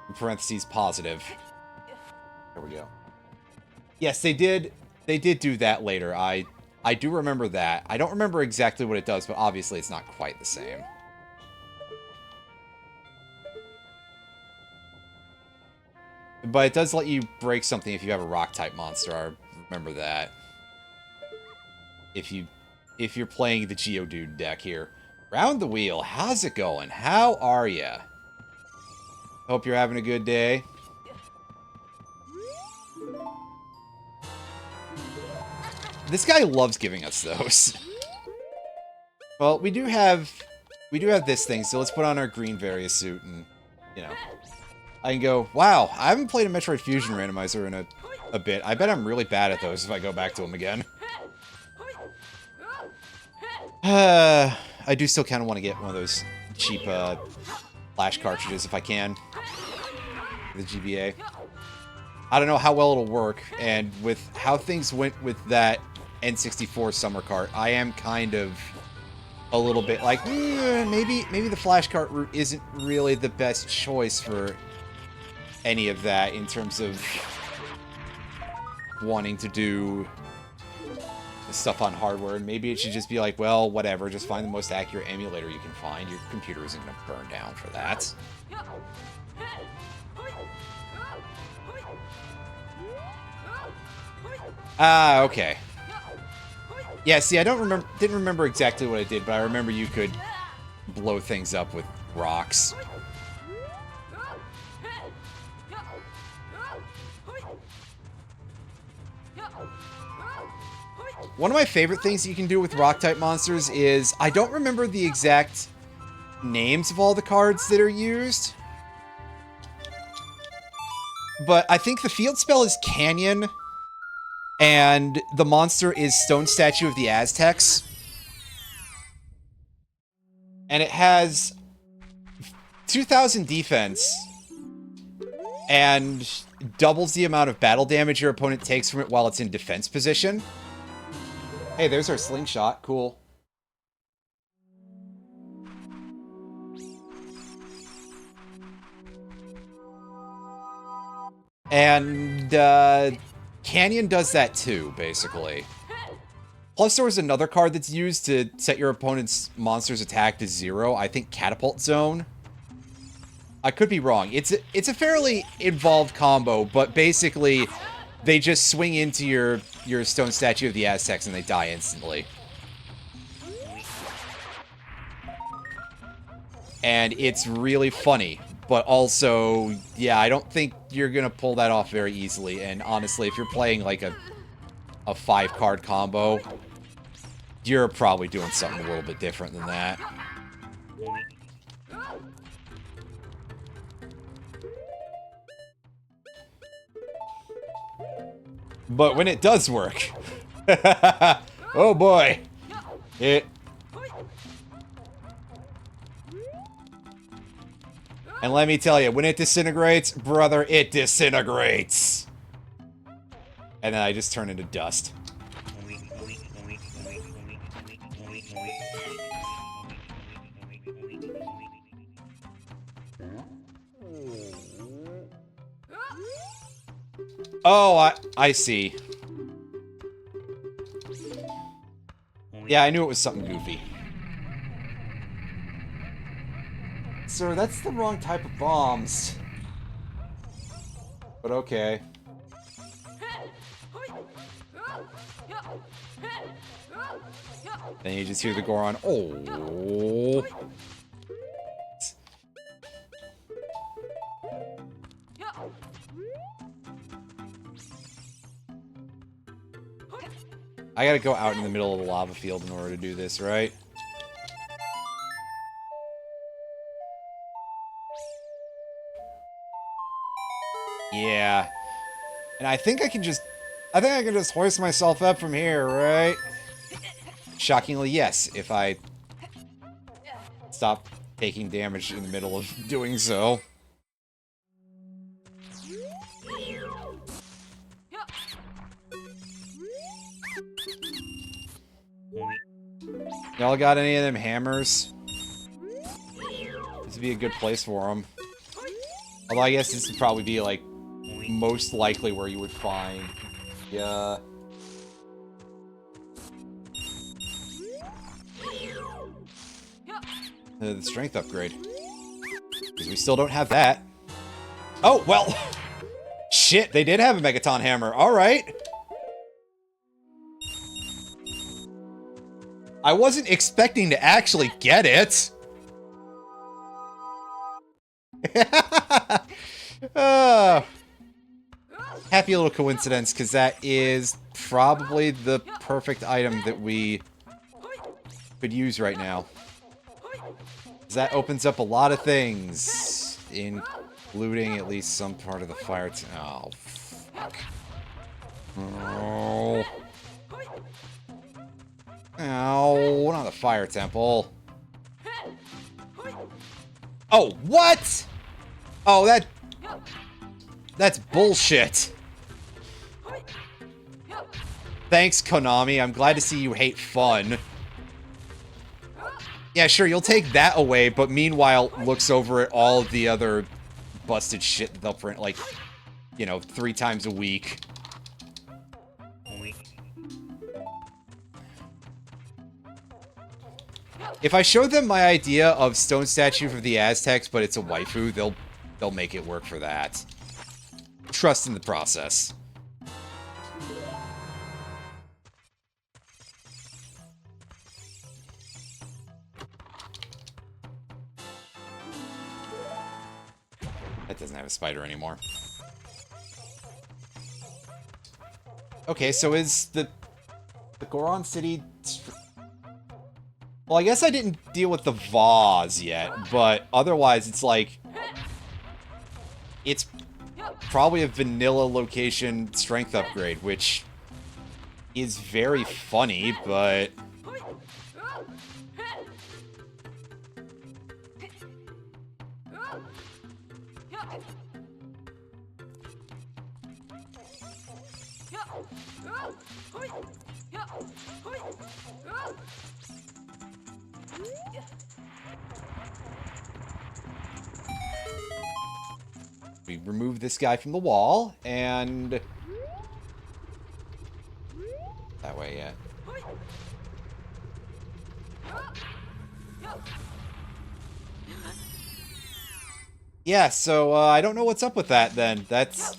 In parentheses, positive. There we go. Yes, they did do that later. I do remember that. I don't remember exactly what it does, but obviously it's not quite the same. But it does let you break something if you have a rock-type monster. I remember that. If you're playing the Geodude deck here. Round the wheel. How's it going? How are ya? Hope you're having a good day. This guy loves giving us those. Well, we do have this thing, so let's put on our green Various suit and, you know... I can go, wow, I haven't played a Metroid Fusion randomizer in a bit. I bet I'm really bad at those if I go back to them again. I do still kind of want to get one of those cheap flash cartridges if I can. The GBA. I don't know how well it'll work, and with how things went with that N64 summer cart, I am kind of a little bit like, maybe the flash cart route isn't really the best choice for any of that in terms of wanting to do stuff on hardware, and maybe it should just be like, well, whatever, just find the most accurate emulator you can find. Your computer isn't going to burn down for that. Ah, okay. Yeah, see, I didn't remember exactly what I did, but I remember you could blow things up with rocks. One of my favorite things you can do with rock-type monsters is, I don't remember the exact names of all the cards that are used, but I think the field spell is Canyon, and the monster is Stone Statue of the Aztecs. And it has 2,000 defense, and doubles the amount of battle damage your opponent takes from it while it's in defense position. Hey, there's our slingshot. Cool. And, Canyon does that too, basically. Plus, there was another card that's used to set your opponent's monster's attack to 0. I think Catapult Zone. I could be wrong. It's a fairly involved combo, but basically, they just swing into your Stone Statue of the Aztecs and they die instantly. And it's really funny, but also, yeah, I don't think you're gonna pull that off very easily. And honestly, if you're playing like a 5-card combo, you're probably doing something a little bit different than that. But when it does work, oh boy, and let me tell you, when it disintegrates, brother, it disintegrates. And then I just turn into dust. Oh, I see. Yeah, I knew it was something goofy. Sir, that's the wrong type of bombs. But okay. Then you just hear the Goron. Oh. I gotta go out in the middle of the lava field in order to do this, right? Yeah. And I think I can just hoist myself up from here, right? Shockingly, yes, if I stop taking damage in the middle of doing so. Y'all got any of them hammers? This would be a good place for them. Although I guess this would probably be, like, most likely where you would find... Yeah... the strength upgrade. Because we still don't have that. Oh, well! Shit, they did have a Megaton Hammer. Alright! I wasn't expecting to actually get it! Happy little coincidence, because that is probably the perfect item that we could use right now. That opens up a lot of things, including at least some part of the fire. Oh, fuck. Oh. Ow, not the fire temple. Oh, what? Oh, that's bullshit. Thanks, Konami. I'm glad to see you hate fun. Yeah, sure, you'll take that away, but meanwhile looks over at all of the other busted shit that they'll print, like, you know, 3 times a week. If I show them my idea of stone statue for the Aztecs, but it's a waifu, they'll make it work for that. Trust in the process. That doesn't have a spider anymore. Okay, so is the Goron City... Well, I guess I didn't deal with the vase yet, but otherwise it's like... It's probably a vanilla location strength upgrade, which is very funny, but... We remove this guy from the wall, and... That way, yeah. Yeah, so, I don't know what's up with that, then. That's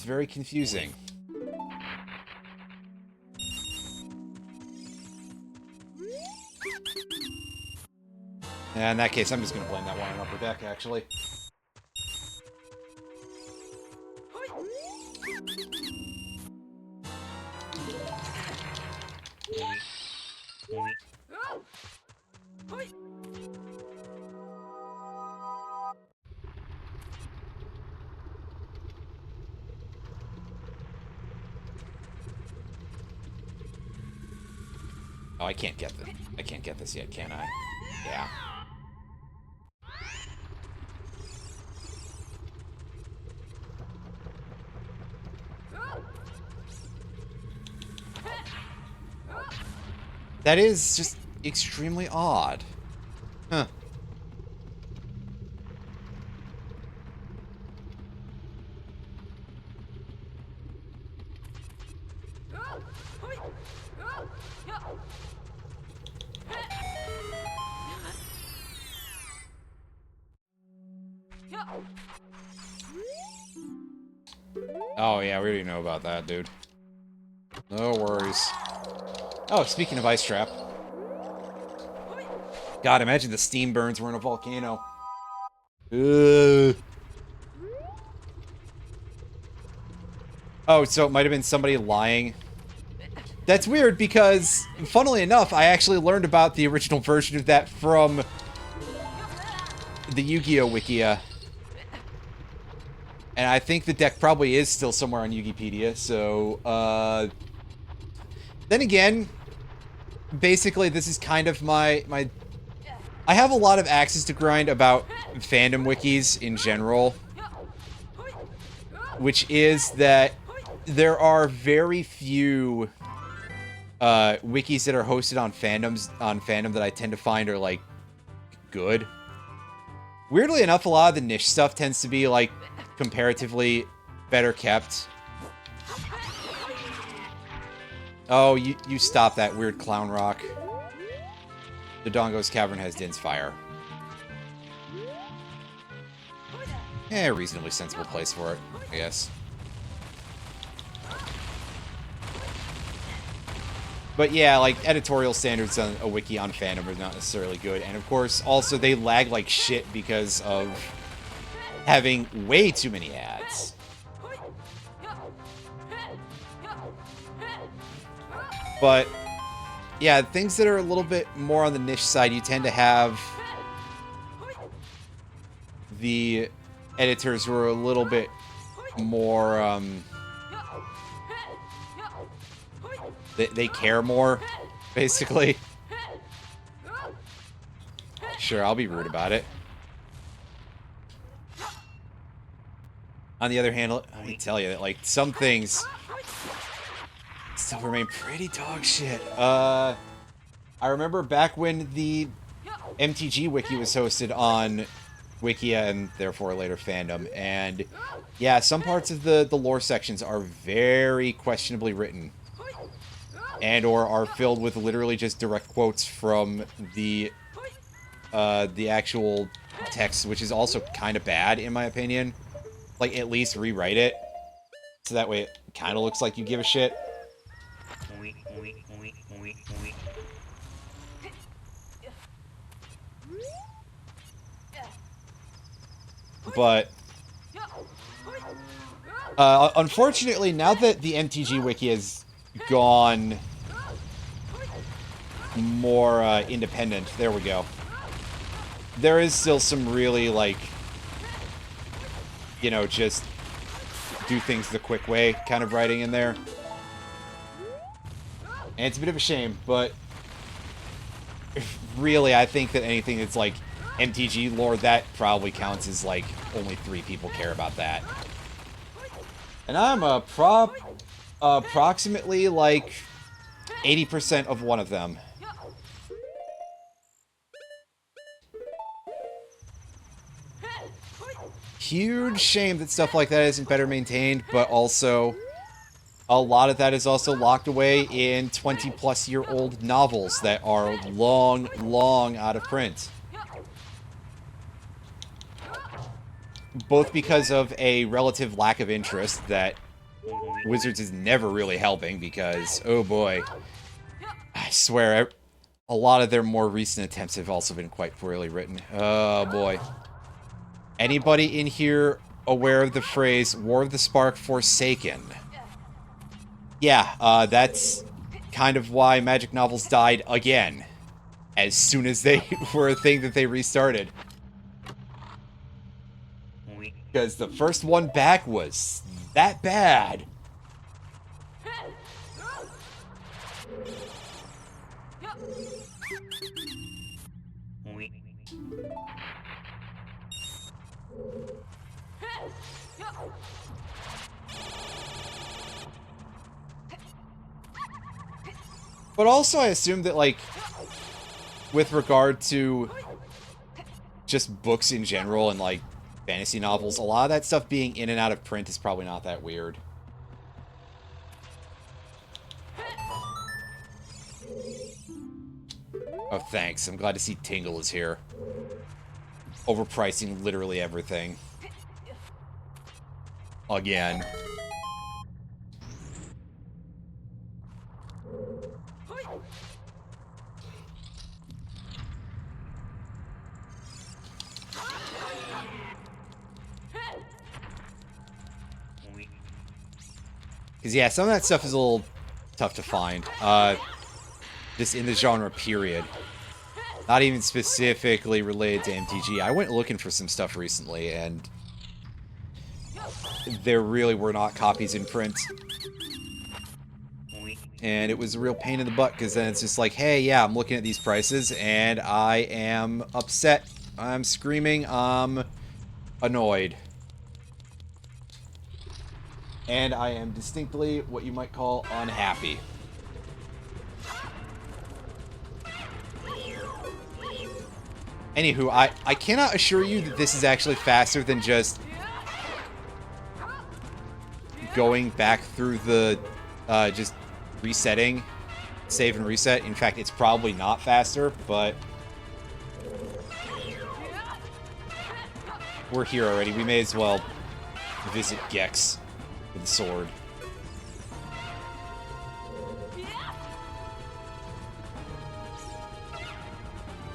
very confusing. And in that case, I'm just going to blame that one on upper deck, actually. Oh, I can't get this yet, can I? Yeah. That is just extremely odd. Huh. Oh, yeah, we already know about that, dude. No worries. Oh, speaking of ice trap. God, imagine the steam burns were in a volcano. Ugh. Oh, so it might have been somebody lying. That's weird because, funnily enough, I actually learned about the original version of that from the Yu-Gi-Oh! Wikia. And I think the deck probably is still somewhere on Yugipedia, so, then again, basically this is kind of my... I have a lot of axes to grind about fandom wikis in general, which is that there are very few wikis that are hosted on fandom that I tend to find are, like, good. Weirdly enough, a lot of the niche stuff tends to be, like, comparatively better kept. Oh, you stop that weird clown rock. The Dongo's Cavern has Din's Fire. Reasonably sensible place for it, I guess. But yeah, like, editorial standards on a wiki on fandom are not necessarily good. And of course, also, they lag like shit because of having way too many ads. But yeah, things that are a little bit more on the niche side, you tend to have the editors who are a little bit more, they care more, basically. Sure, I'll be rude about it. On the other hand, let me tell you that, like, some things still remain pretty dog shit. I remember back when the MTG wiki was hosted on Wikia and therefore later fandom, and yeah, some parts of the lore sections are very questionably written. and or are filled with literally just direct quotes from the actual text, which is also kind of bad in my opinion. Like, at least rewrite it so that way it kind of looks like you give a shit. But unfortunately, now that the MTG wiki has gone more independent, there we go. There is still some really, like, you know, just do things the quick way kind of writing in there. And it's a bit of a shame, but really, I think that anything that's, like, MTG lore, that probably counts as, like, only 3 people care about that. And I'm approximately, like, 80% of one of them. Huge shame that stuff like that isn't better maintained, but also a lot of that is also locked away in 20-plus-year-old novels that are long, long out of print. Both because of a relative lack of interest that Wizards is never really helping because, oh boy, I swear, a lot of their more recent attempts have also been quite poorly written. Oh boy. Anybody in here aware of the phrase, War of the Spark Forsaken? Yeah, that's kind of why magic novels died again. As soon as they were a thing that they restarted. Because the first one back was that bad. But also, I assume that, like, with regard to just books in general and, like, fantasy novels, a lot of that stuff being in and out of print is probably not that weird. Oh, thanks. I'm glad to see Tingle is here. Overpricing literally everything. Again. Because, yeah, some of that stuff is a little tough to find. Just in the genre, period. Not even specifically related to MTG. I went looking for some stuff recently, and there really were not copies in print. And it was a real pain in the butt, because then it's just like, hey, yeah, I'm looking at these prices, and I am upset. I'm screaming. I'm annoyed. And I am distinctly what you might call unhappy. Anywho, I cannot assure you that this is actually faster than just going back through the, just resetting, save and reset. In fact, it's probably not faster, but we're here already. We may as well visit Gex with a sword.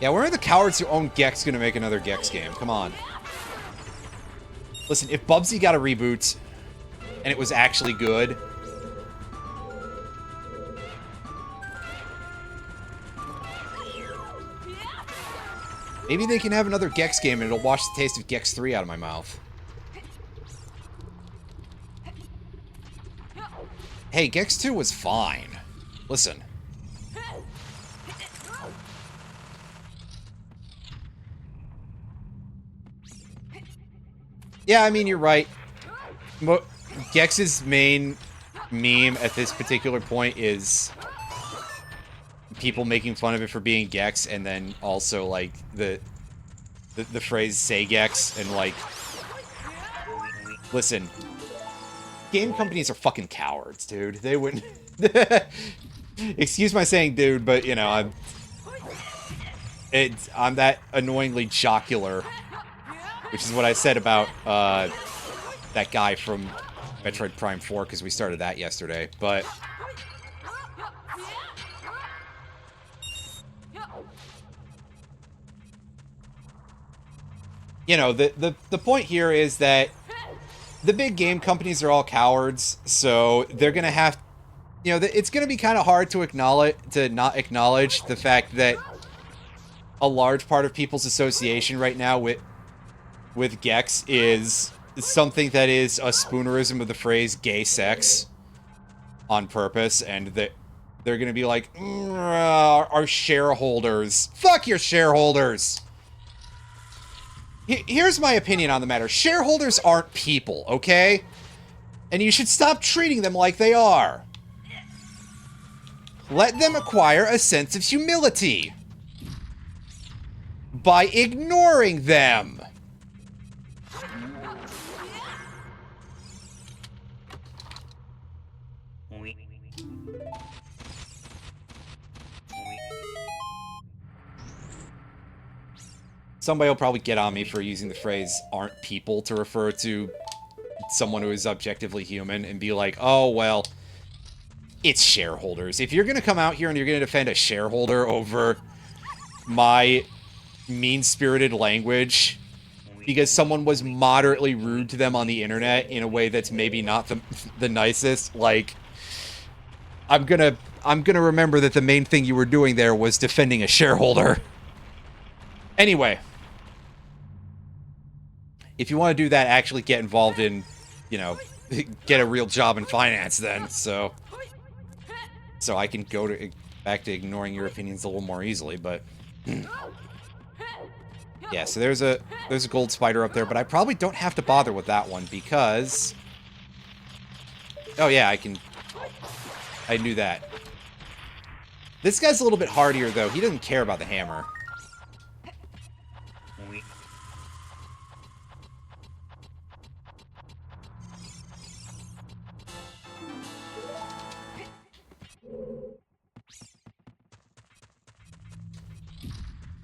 Yeah, where are the cowards who own Gex gonna make another Gex game? Come on. Listen, if Bubsy got a reboot, and it was actually good, maybe they can have another Gex game and it'll wash the taste of Gex 3 out of my mouth. Hey, Gex 2 was fine. Listen. Yeah, I mean, you're right. Gex's main meme at this particular point is people making fun of it for being Gex, and then also, like, the phrase, say Gex, and, like, listen, game companies are fucking cowards, dude. They wouldn't... Excuse my saying dude, but, you know, I'm that annoyingly jocular, which is what I said about, that guy from Metroid Prime 4, because we started that yesterday, but... You know, the point here is that the big game companies are all cowards, so they're gonna have... You know, it's gonna be kind of hard to not acknowledge the fact that a large part of people's association right now with Gex is something that is a spoonerism of the phrase gay sex on purpose, and that they're gonna be like, our shareholders. Fuck your shareholders! Here's my opinion on the matter. Shareholders aren't people, okay? And you should stop treating them like they are. Let them acquire a sense of humility by ignoring them. Somebody will probably get on me for using the phrase aren't people to refer to someone who is objectively human and be like, oh, well, it's shareholders. If you're going to come out here and you're going to defend a shareholder over my mean-spirited language because someone was moderately rude to them on the internet in a way that's maybe not the nicest, like, I'm gonna remember that the main thing you were doing there was defending a shareholder. Anyway, if you want to do that, actually get involved in, you know, get a real job in finance then, so I can go back to ignoring your opinions a little more easily, but yeah, so there's a gold spider up there, but I probably don't have to bother with that one because oh yeah, I knew that. This guy's a little bit hardier though. He doesn't care about the hammer.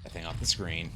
That thing off the screen.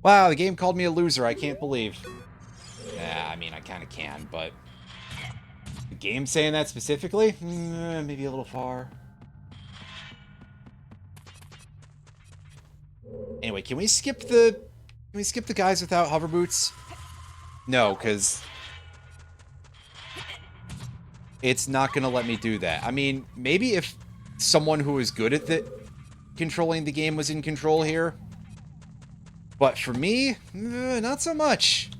Wow, the game called me a loser. I can't believe. Nah, I mean, I kind of can, but the game saying that specifically? Maybe a little far. Anyway, can we skip the guys without hover boots? No, because it's not going to let me do that. I mean, maybe if someone who is good at controlling the game was in control here. But for me, not so much.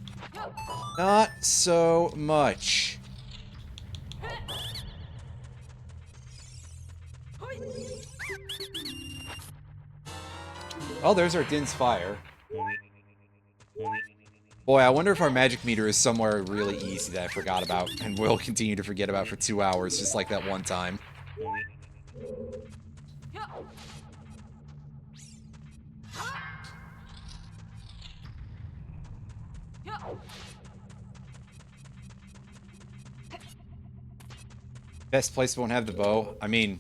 Not so much. Oh, there's our Din's Fire. Boy, I wonder if our magic meter is somewhere really easy that I forgot about and will continue to forget about for 2 hours, just like that one time. Best place won't have the bow. I mean,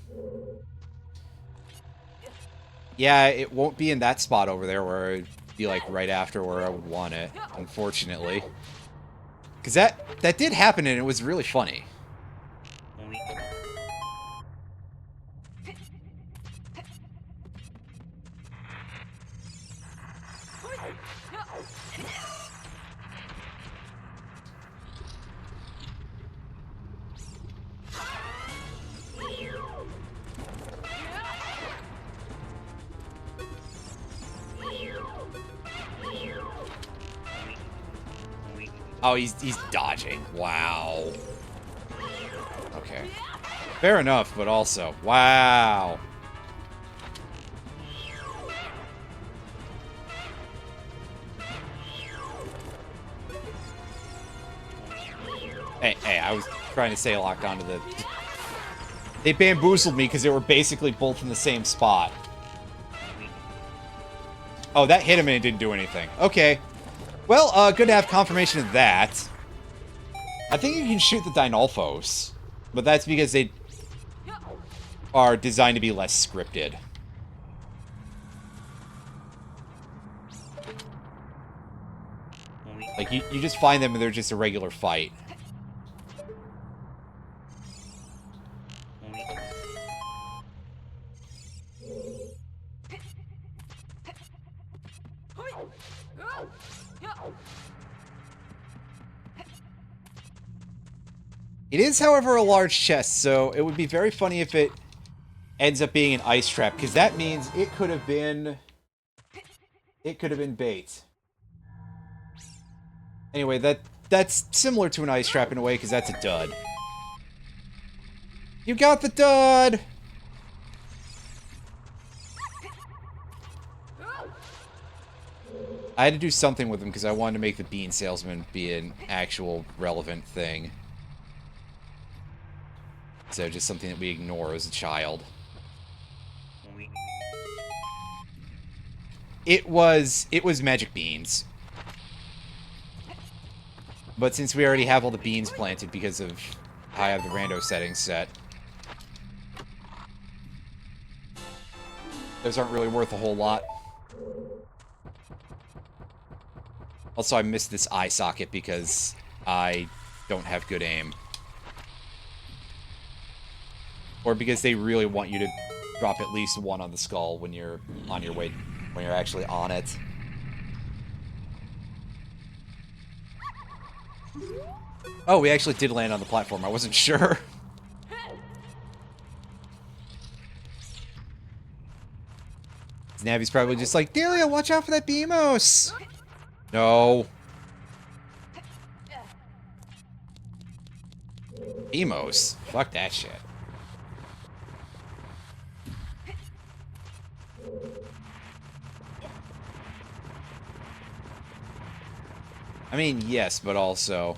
yeah, it won't be in that spot over there where it'd be like right after where I would want it, unfortunately. Because that did happen and it was really funny. Oh, he's dodging. Wow. Okay. Fair enough, but also, wow. Hey, I was trying to stay locked onto the... They bamboozled me because they were basically both in the same spot. Oh, that hit him and it didn't do anything. Okay. Well, good to have confirmation of that. I think you can shoot the Dinolfos, but that's because they are designed to be less scripted. Like, you just find them and they're just a regular fight. It is, however, a large chest, so it would be very funny if it ends up being an ice trap, because that means it could have been... It could have been bait. Anyway, that's similar to an ice trap in a way, because that's a dud. You got the dud! I had to do something with him, because I wanted to make the bean salesman be an actual relevant thing. So just something that we ignore as a child. It was magic beans. But since we already have all the beans planted because of how I have the rando settings set, those aren't really worth a whole lot. Also, I missed this eye socket because I don't have good aim. Or because they really want you to drop at least one on the skull when you're on your way, when you're actually on it. Oh, we actually did land on the platform. I wasn't sure. Navi's probably just like, Delia, watch out for that Beamos! No. Beamos? Fuck that shit. I mean, yes, but also...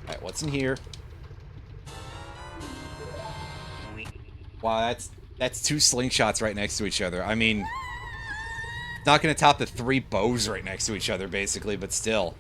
Alright, what's in here? Wow, that's two slingshots right next to each other. I mean... Not gonna top the 3 bows right next to each other, basically, but still.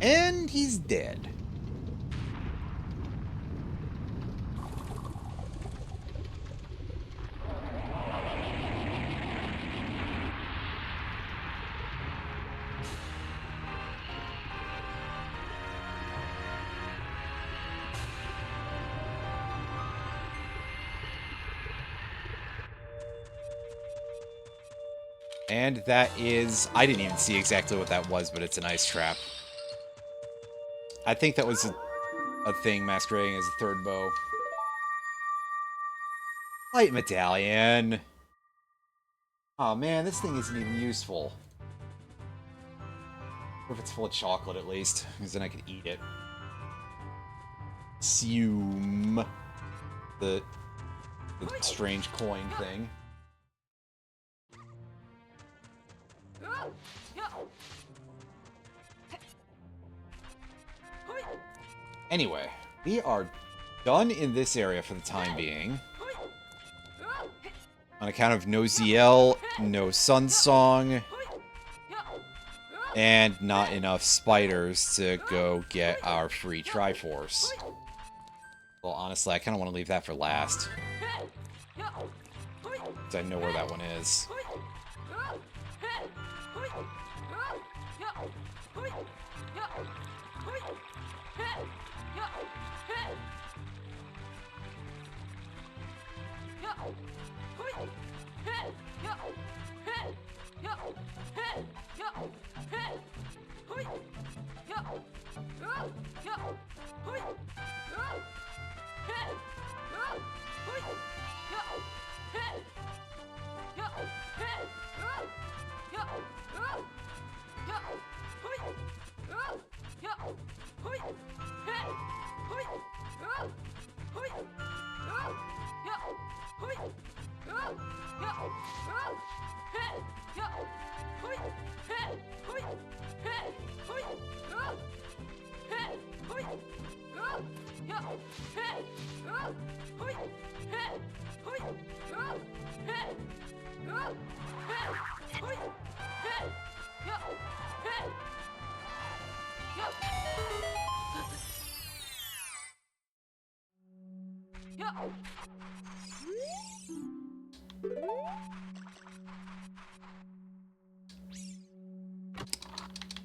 And he's dead. And that is... I didn't even see exactly what that was, but it's an ice trap. I think that was a thing masquerading as a third bow. Light medallion. Oh man, this thing isn't even useful. If it's full of chocolate at least, because then I could eat it. Assume the strange coin thing. Anyway, we are done in this area for the time being. On account of no ZL, no Sun Song, and not enough spiders to go get our free Triforce. Well, honestly, I kind of want to leave that for last. Because I know where that one is.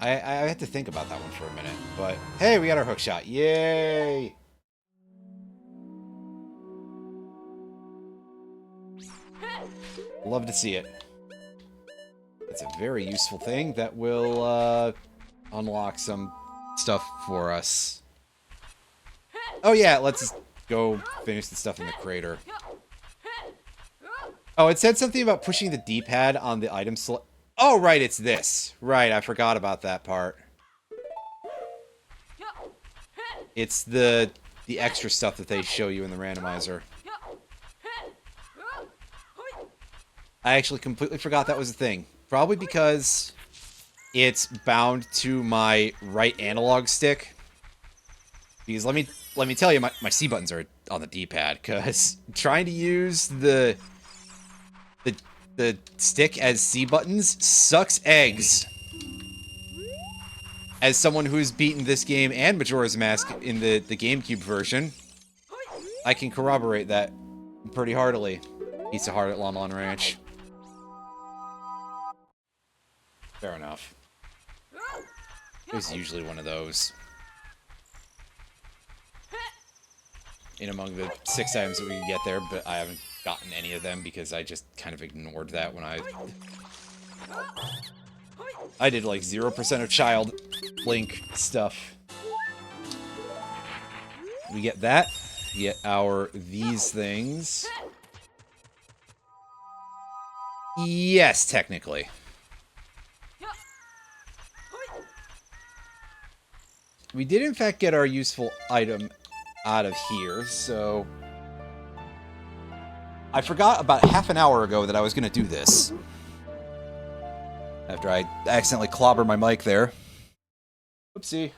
I had to think about that one for a minute, but hey, we got our hook shot. Yay! Love to see it. It's a very useful thing that will unlock some stuff for us. Oh yeah, let's go finish the stuff in the crater. Oh, it said something about pushing the D-pad on the item select. Oh, right, it's this. Right, I forgot about that part. It's the extra stuff that they show you in the randomizer. I actually completely forgot that was a thing. Probably because it's bound to my right analog stick. Because let me tell you, my C buttons are on the D-pad. Because trying to use the stick as C buttons sucks eggs. As someone who's beaten this game and Majora's Mask in the GameCube version, I can corroborate that pretty heartily. Pizza Heart at Lon Lon Ranch. Fair enough. There's usually one of those. In among the 6 items that we can get there, but I haven't gotten any of them because I just kind of ignored that when I did like 0% of Child Link stuff. We get that. We get these things. Yes, technically. We did in fact get our useful item out of here, so I forgot about half an hour ago that I was going to do this. After I accidentally clobbered my mic there. Oopsie.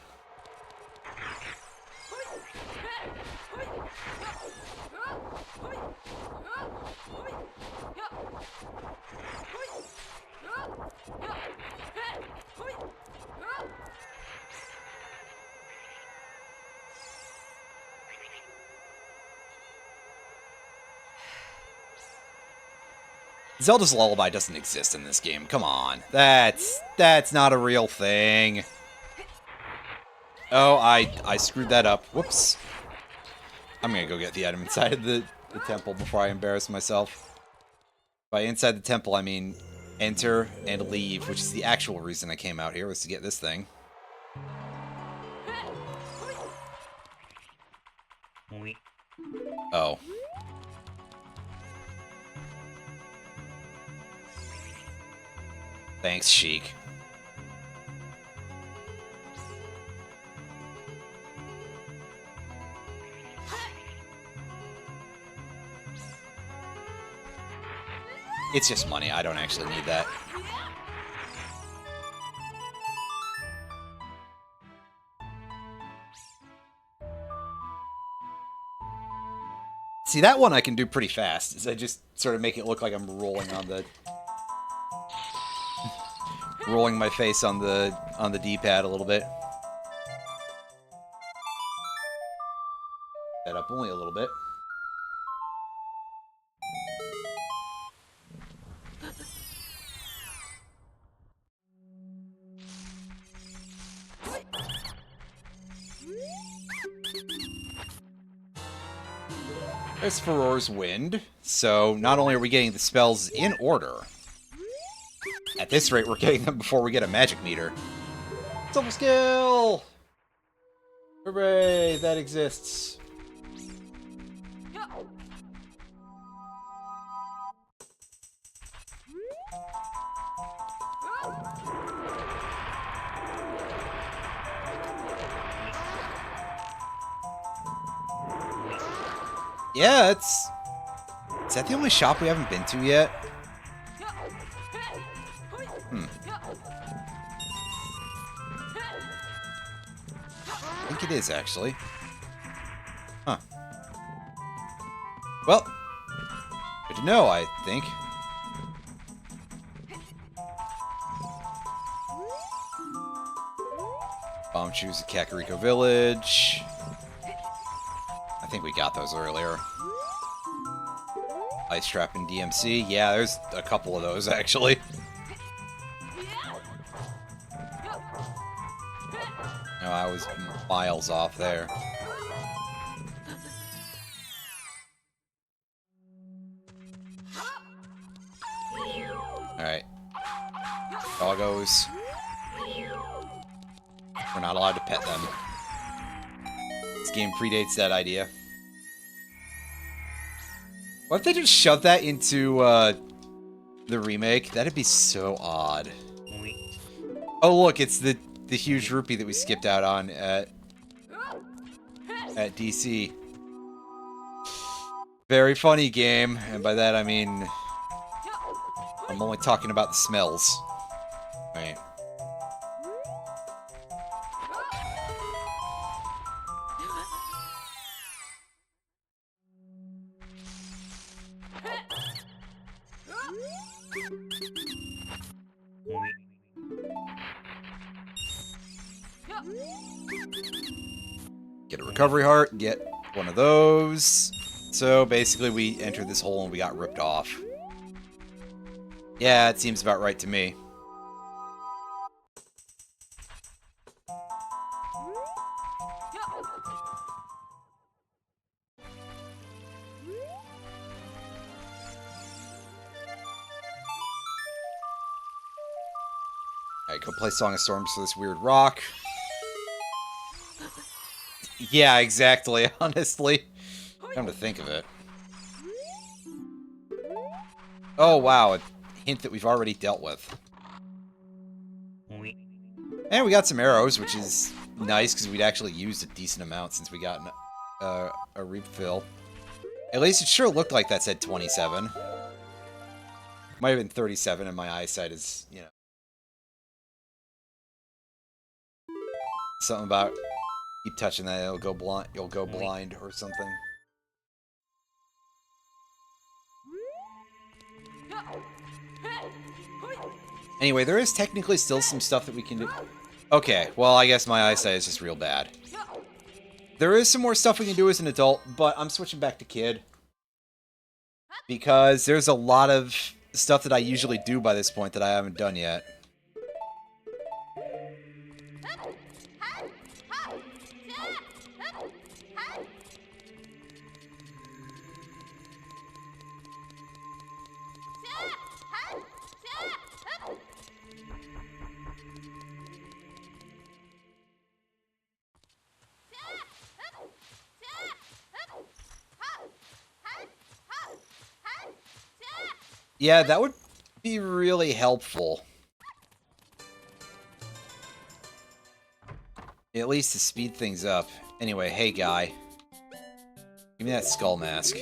Zelda's Lullaby doesn't exist in this game. Come on. That's not a real thing. Oh, I screwed that up. Whoops. I'm gonna go get the item inside of the temple before I embarrass myself. By inside the temple, I mean enter and leave, which is the actual reason I came out here, was to get this thing. Oh. Thanks, Sheik. It's just money. I don't actually need that. See, that one I can do pretty fast, is I just sort of make it look like I'm rolling on the... rolling my face on the D-pad a little bit. That up only a little bit. There's Furor's Wind, so not only are we getting the spells in order, at this rate we're getting them before we get a magic meter. Double skill! Hooray, that exists. Yeah, it's... Is that the only shop we haven't been to yet? I think it is, actually. Huh. Well, good to know, I think. Bomb shoes at Kakariko Village. I think we got those earlier. Ice Trap and DMC. Yeah, there's a couple of those, actually. No, I was miles off there. Alright. Doggos. We're not allowed to pet them. This game predates that idea. What if they just shove that into the remake? That'd be so odd. Oh look, it's the huge rupee that we skipped out on at DC. Very funny game, and by that I mean I'm only talking about the smells. Right. Get a recovery heart, get one of those. So basically we entered this hole and we got ripped off. Yeah, it seems about right to me. Alright, go play Song of Storms for this weird rock. Yeah, exactly, honestly. Come to think of it. Oh, wow, a hint that we've already dealt with. And we got some arrows, which is nice, because we'd actually used a decent amount since we got a refill. At least it sure looked like that said 27. Might have been 37, and my eyesight is, you know... Something about keep touching that, it'll go blind. You'll go blind or something. Anyway, there is technically still some stuff that we can do. Okay, well, I guess my eyesight is just real bad. There is some more stuff we can do as an adult, but I'm switching back to kid. Because there's a lot of stuff that I usually do by this point that I haven't done yet. Yeah, that would be really helpful. At least to speed things up. Anyway, hey guy. Give me that skull mask.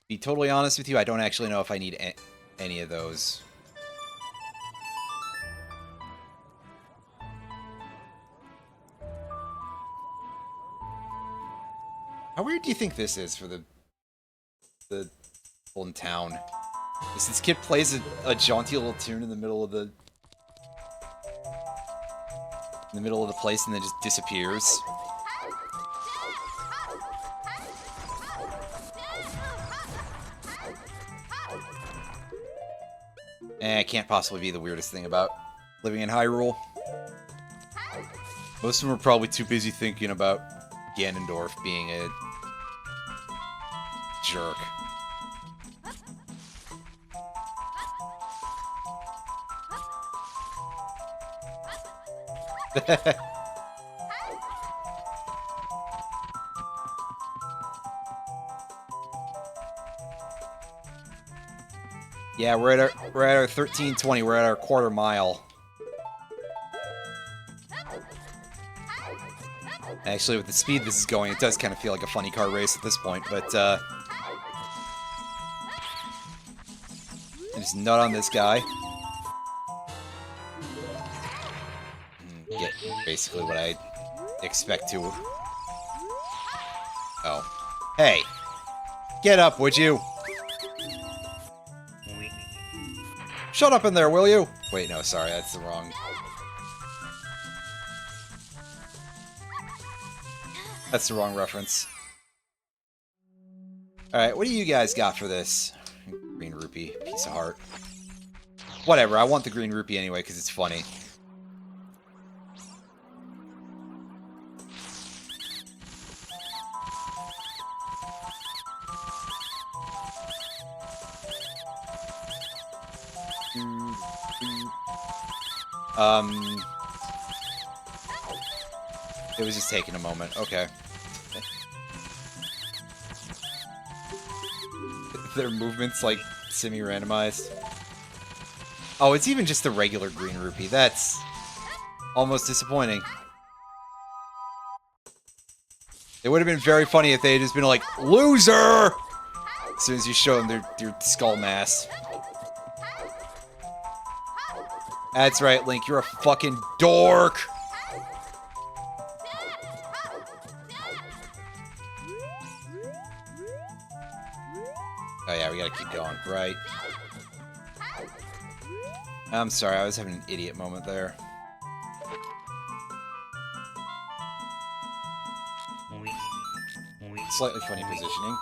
Be totally honest with you, I don't actually know if I need any of those. How weird do you think this is for the people in town? This kid plays a jaunty little tune in the middle of the place and then just disappears. It can't possibly be the weirdest thing about living in Hyrule. Most of them are probably too busy thinking about Ganondorf being a jerk. Yeah, we're at our 1320. We're at our quarter mile. Actually, with the speed this is going, it does kind of feel like a funny car race at this point, but just nut on this guy. Get basically what I expect to. Oh. Hey! Get up, would you? Shut up in there, will you? Wait, no, sorry, that's the wrong... That's the wrong reference. Alright, what do you guys got for this? Green rupee, piece of heart. Whatever, I want the green rupee anyway, because it's funny. It was just taking a moment. Okay. Their movements, like, semi-randomized. Oh, it's even just the regular green rupee. That's almost disappointing. It would have been very funny if they had just been like, LOSER! As soon as you show them their skull mass. That's right, Link, you're a fucking dork! Oh yeah, we gotta keep going, right. I'm sorry, I was having an idiot moment there. Slightly funny positioning.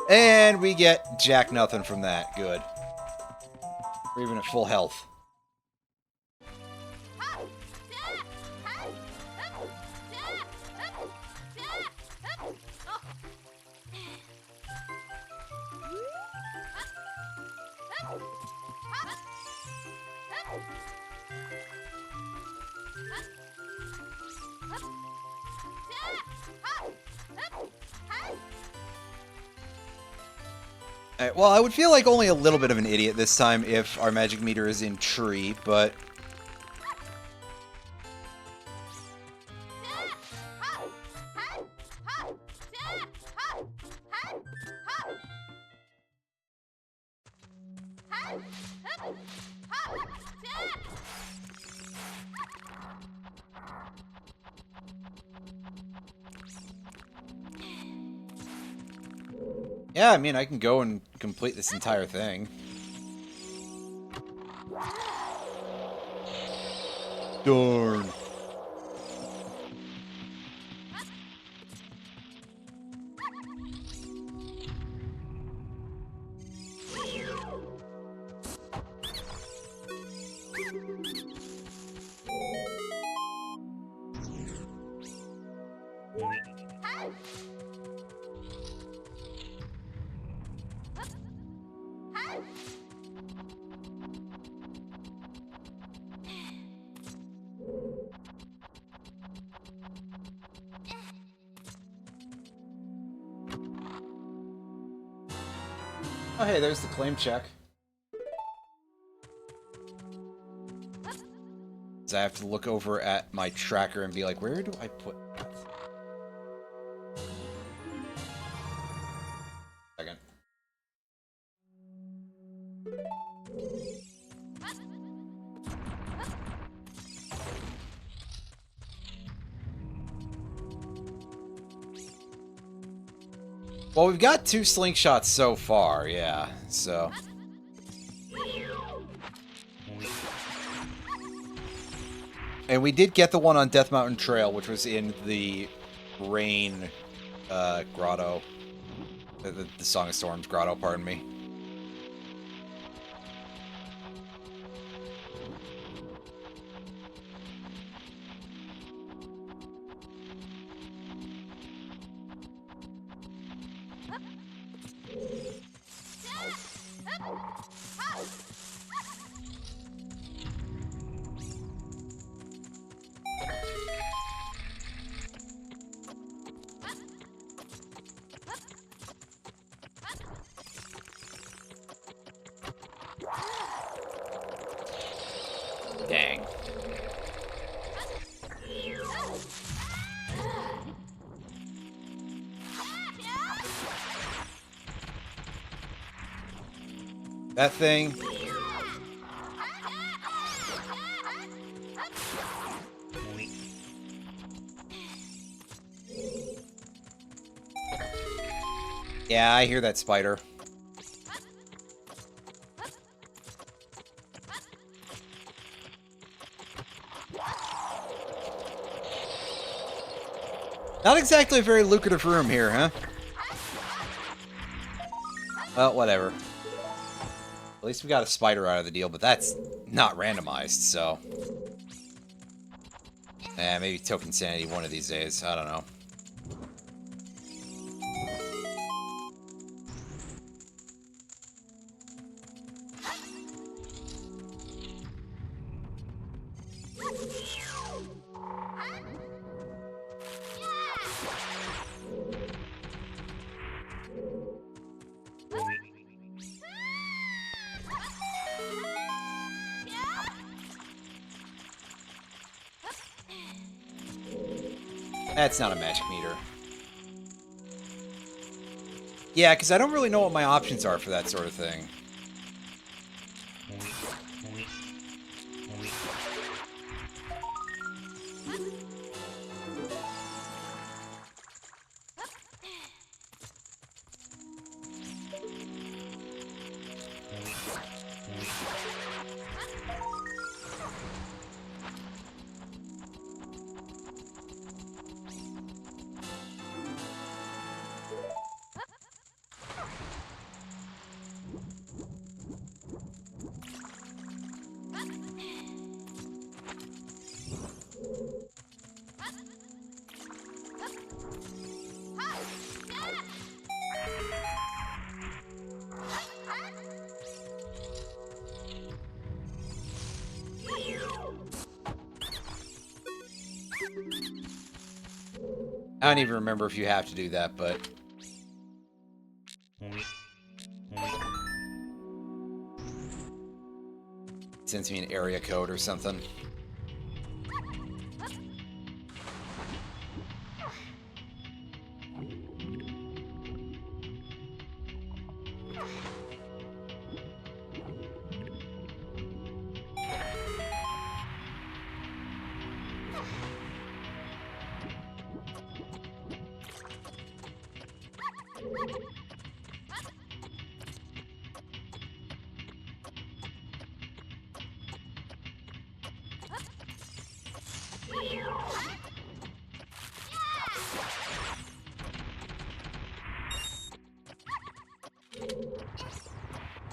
And we get jack nothing from that, good. We're even at full health. Alright, well, I would feel like only a little bit of an idiot this time if our magic meter is in tree, but... Yeah, I mean, I can go and complete this entire thing. Darn. Oh, hey, there's the claim check. So I have to look over at my tracker and be like, where do I put that? Second. Well, we've got 2 slingshots so far, yeah, so... And we did get the one on Death Mountain Trail, which was in the Rain Grotto. The Song of Storms Grotto, pardon me. Dang. That thing. Yeah, I hear that spider. Not exactly a very lucrative room here, huh? Well, whatever. At least we got a spider out of the deal, but that's not randomized, so... maybe token sanity one of these days. I don't know. That's not a magic meter. Yeah, because I don't really know what my options are for that sort of thing. I don't even remember if you have to do that, but... It sends me an area code or something.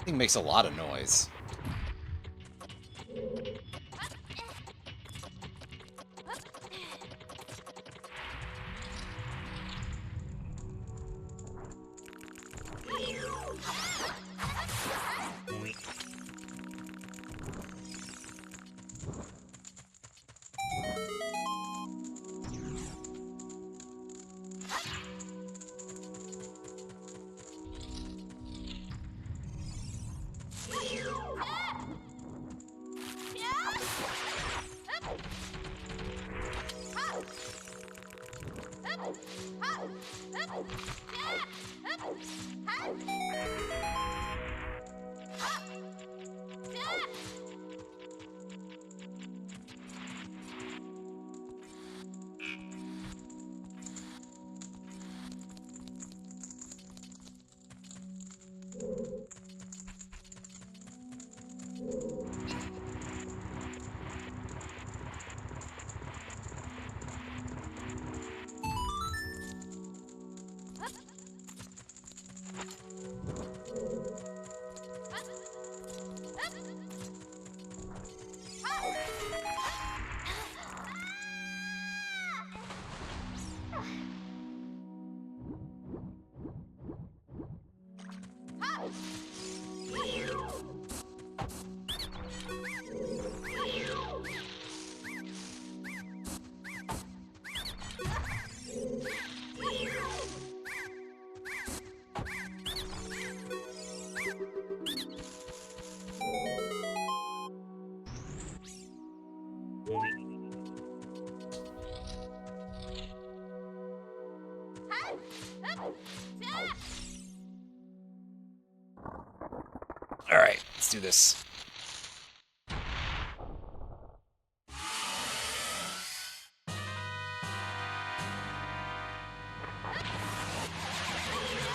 Thing makes a lot of noise. Alright, let's do this.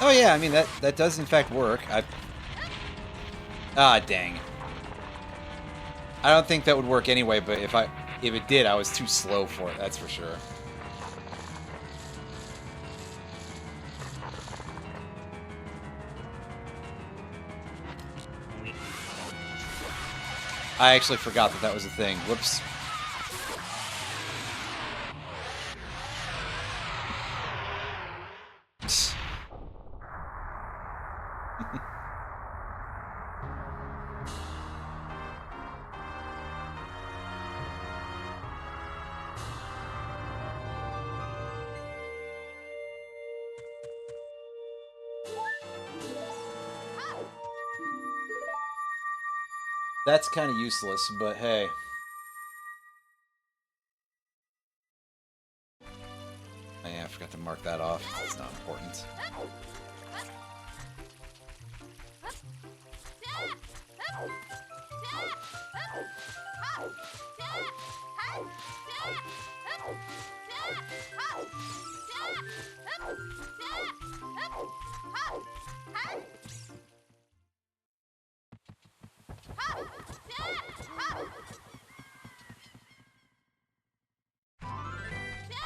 Oh yeah, I mean, that does in fact work. Ah, dang. I don't think that would work anyway, but if it did, I was too slow for it, that's for sure. I actually forgot that was a thing. Whoops. That's kind of useless, but hey. Oh, yeah, I forgot to mark that off. It's not important.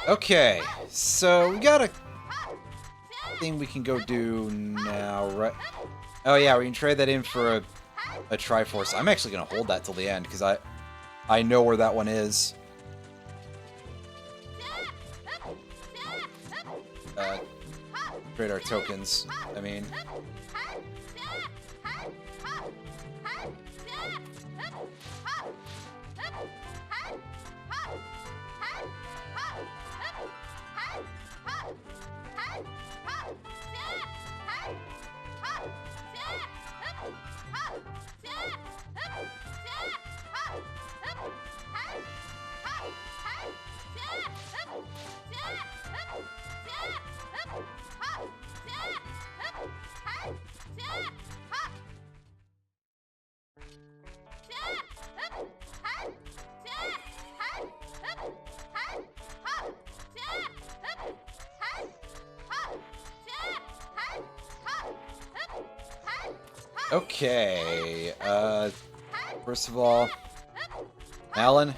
Okay, so we got a thing we can go do now, right? Oh yeah, we can trade that in for a Triforce. I'm actually gonna hold that till the end because I know where that one is. Trade our tokens. I mean. Okay, first of all, Alan?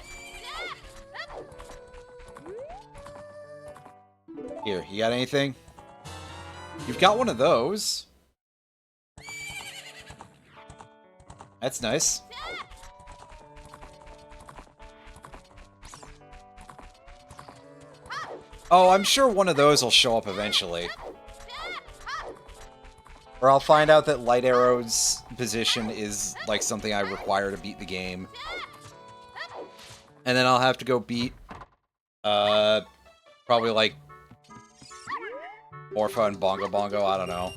Here, you got anything? You've got one of those. That's nice. Oh, I'm sure one of those will show up eventually. Or I'll find out that Light Arrow's position is, like, something I require to beat the game. And then I'll have to go beat, probably, like, Orpha and Bongo Bongo, I don't know.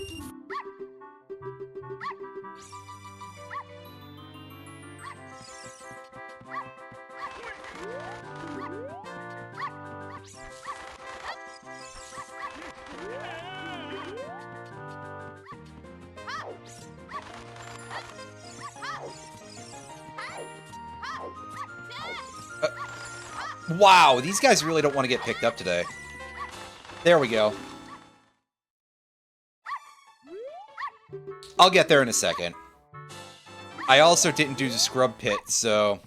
Wow, these guys really don't want to get picked up today. There we go. I'll get there in a second. I also didn't do the scrub pit, so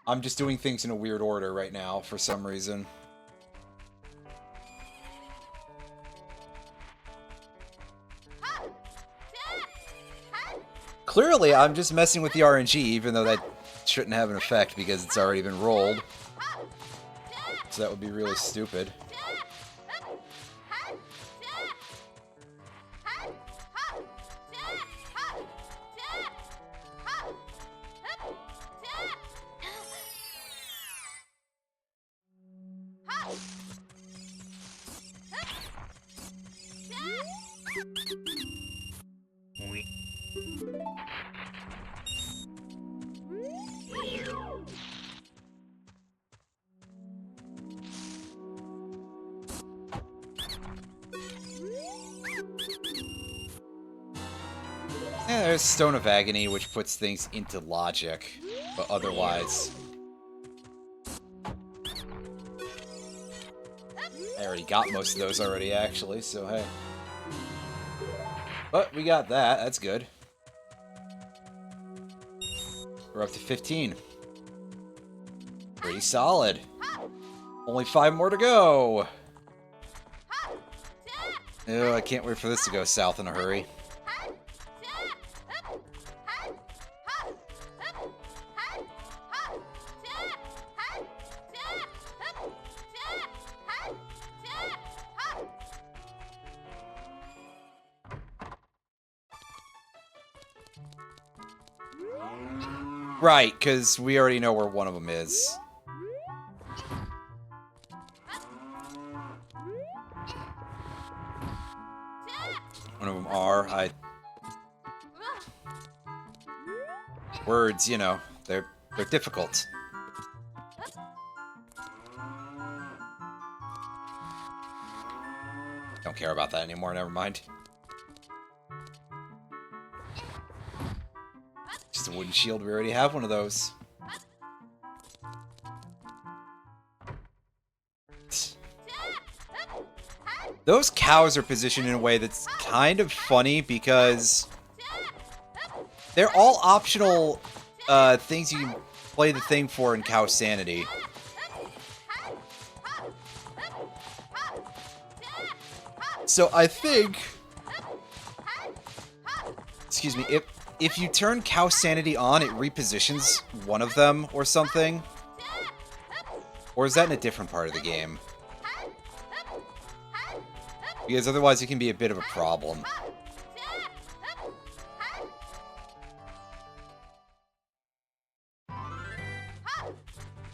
I'm just doing things in a weird order right now for some reason. Clearly, I'm just messing with the RNG, even though that shouldn't have an effect because it's already been rolled. So that would be really stupid. Yeah, there's Stone of Agony, which puts things into logic, but otherwise... I already got most of those already, actually, so hey. But we got that, that's good. We're up to 15. Pretty solid. Only 5 more to go! Ew, I can't wait for this to go south in a hurry. Right, because we already know where one of them is. One of them are, words, you know, they're difficult. Don't care about that anymore, never mind. Just a wooden shield, we already have one of those. Those cows are positioned in a way that's kind of funny because they're all optional things you can play the thing for in Cow Sanity. So I think, excuse me, if you turn Cow Sanity on, it repositions one of them or something. Or is that in a different part of the game? Because otherwise it can be a bit of a problem.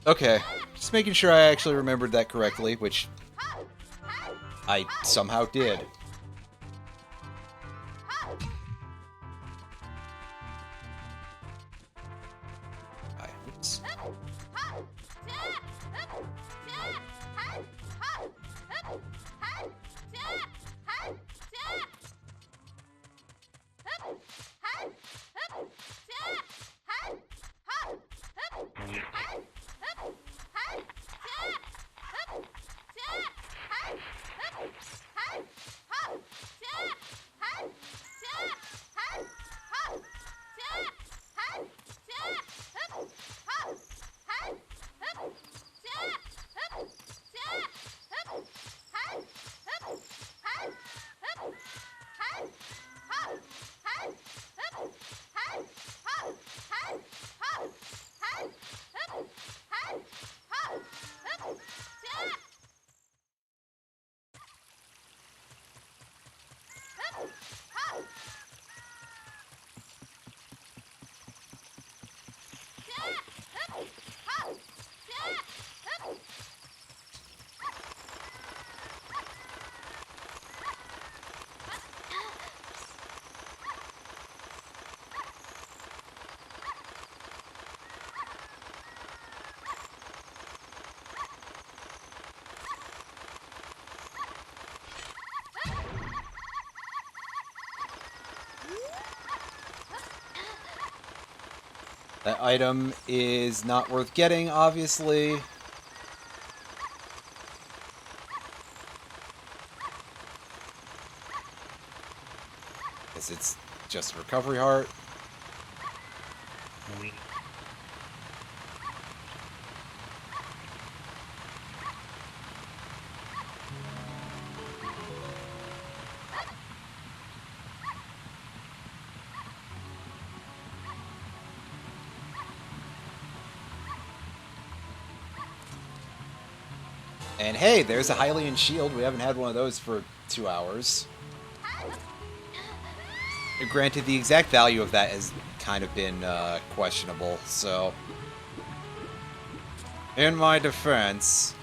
Okay, just making sure I actually remembered that correctly, which I somehow did. Oops. That item is not worth getting, obviously. Because it's just a recovery heart. And hey, there's a Hylian shield. We haven't had one of those for 2 hours. Granted, the exact value of that has kind of been questionable, so... In my defense...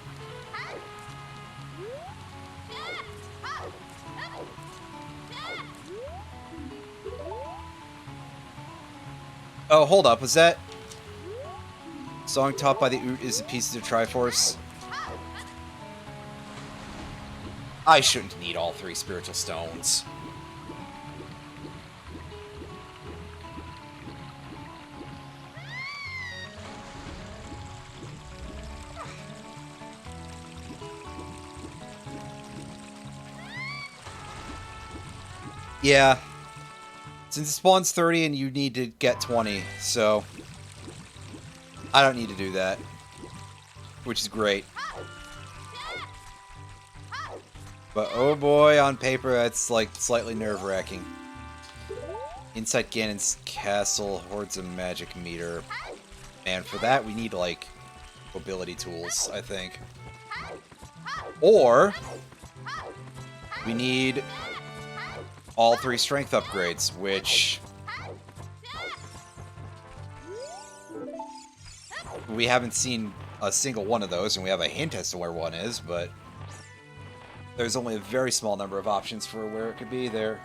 Oh, hold up, was that... Song taught by the OoT is the pieces of Triforce? I shouldn't need all 3 spiritual stones. Yeah. Since it spawns 30 and you need to get 20, so I don't need to do that, which is great. But oh boy, on paper, that's like slightly nerve-wracking. Inside Ganon's castle, hordes a magic meter. And for that, we need like mobility tools, I think. Or we need all 3 strength upgrades, which we haven't seen a single one of those, and we have a hint as to where one is, but there's only a very small number of options for where it could be there.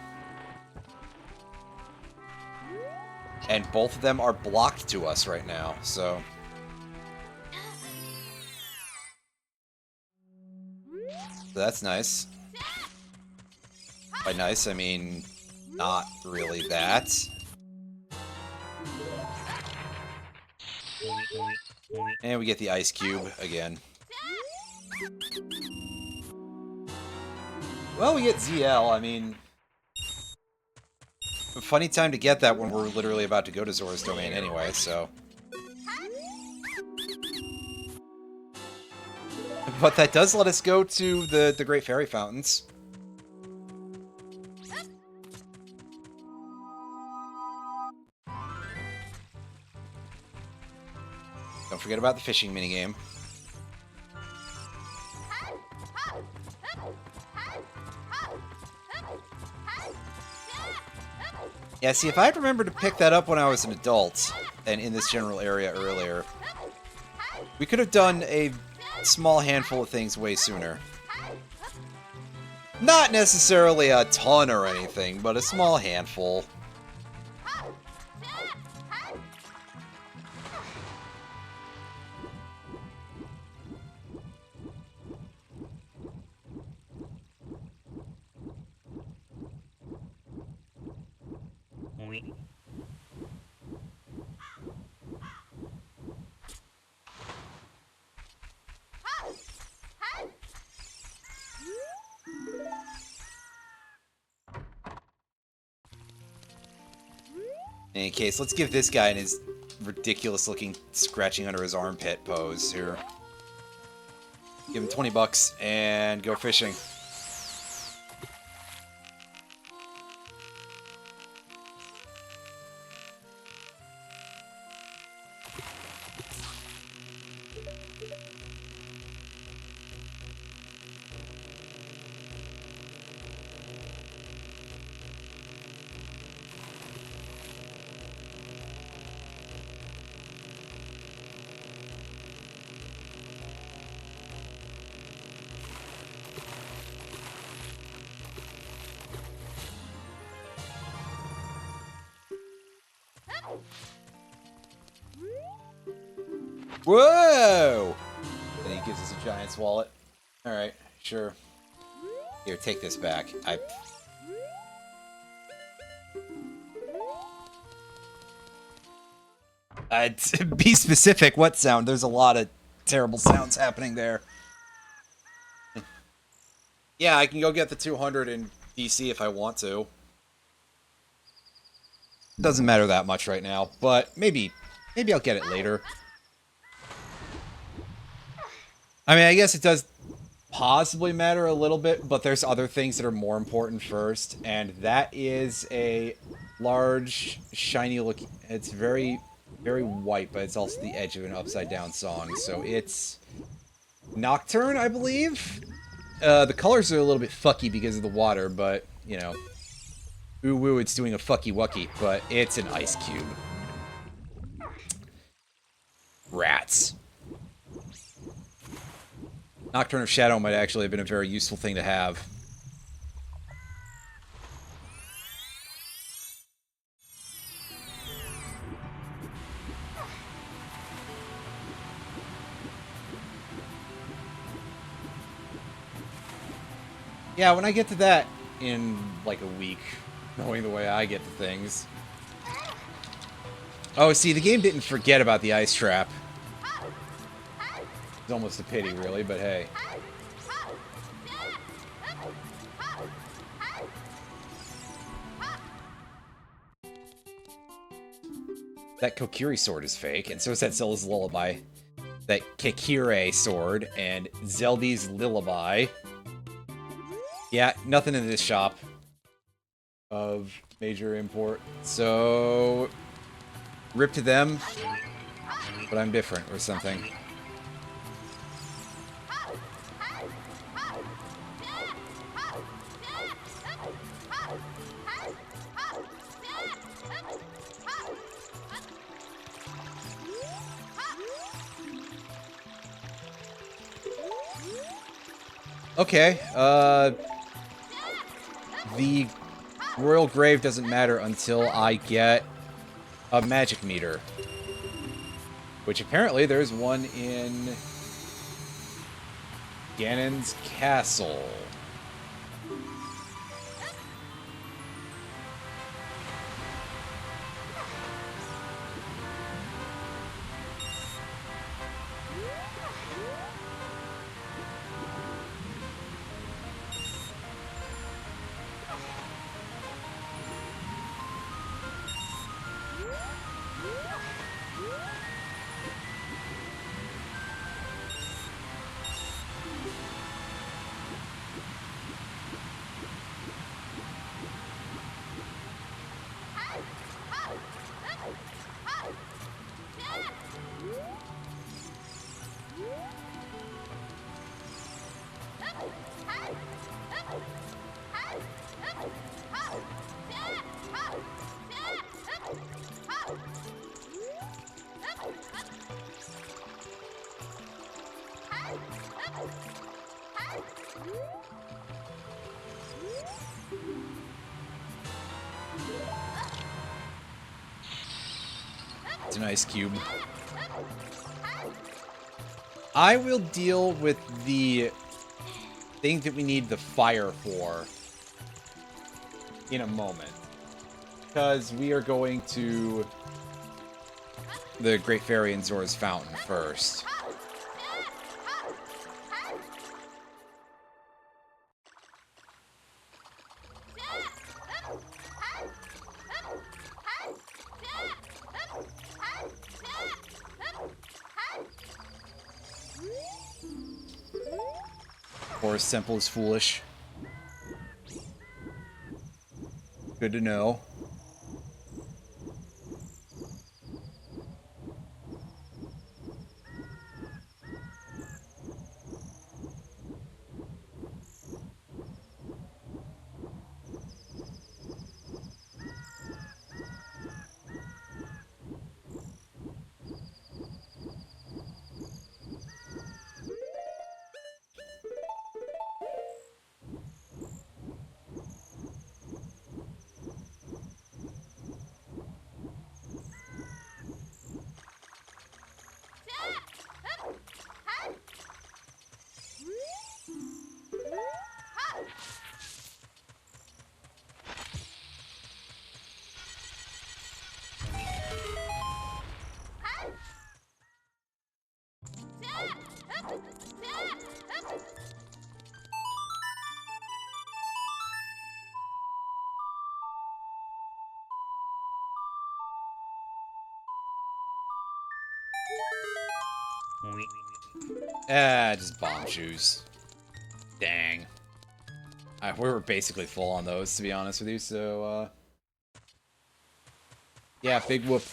And both of them are blocked to us right now, so that's nice. By nice, I mean not really that. And we get the ice cube again. Well, we get ZL, I mean, a funny time to get that when we're literally about to go to Zora's Domain anyway, so. But that does let us go to the Great Fairy Fountains. Don't forget about the fishing minigame. Yeah, see, if I had remembered to pick that up when I was an adult, and in this general area earlier, we could have done a small handful of things way sooner. Not necessarily a ton or anything, but a small handful. In any case, let's give this guy in his ridiculous-looking scratching under his armpit pose here. Give him 20 bucks and go fishing. Whoa! And he gives us a giant's wallet. Alright, sure. Here, take this back. Be specific, what sound? There's a lot of terrible sounds happening there. Yeah, I can go get the 200 in DC if I want to. Doesn't matter that much right now, but maybe I'll get it later. I mean, I guess it does possibly matter a little bit, but there's other things that are more important first, and that is a large, shiny looking... It's very, very white, but it's also the edge of an upside-down song, so it's Nocturne, I believe? The colors are a little bit fucky because of the water, but, you know, ooh woo, it's doing a fucky-wucky, but it's an ice cube. Rats. Nocturne of Shadow might actually have been a very useful thing to have. Yeah, when I get to that in, like, a week, knowing the way I get to things. Oh, see, the game didn't forget about the ice trap. It's almost a pity, really, but hey. That Kokiri sword is fake, and so is that Zelda's Lullaby. That Kekire sword and Zeldy's Lullaby. Yeah, nothing in this shop of major import. So, rip to them, but I'm different or something. Okay, the Royal Grave doesn't matter until I get a magic meter. Which apparently there's one in Ganon's Castle. It's an ice cube. I will deal with the thing that we need the fire for in a moment. Because we are going to the Great Fairy and Zora's Fountain first. Or as simple as foolish. Good to know. Just bomb shoes. Dang. We were basically full on those, to be honest with you, so, yeah, big whoop.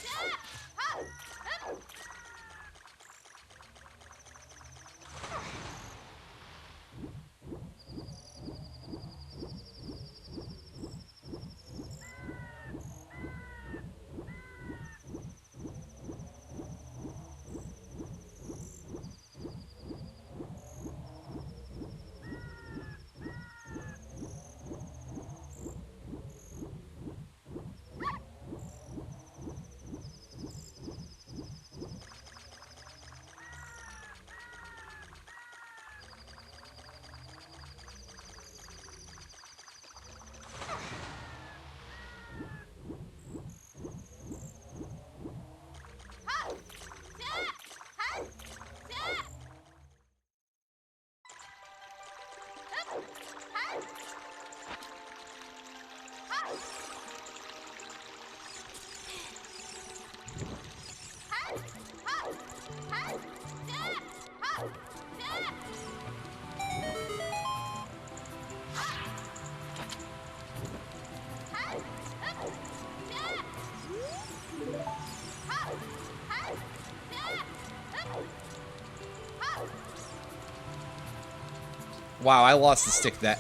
Wow, I lost the stick that...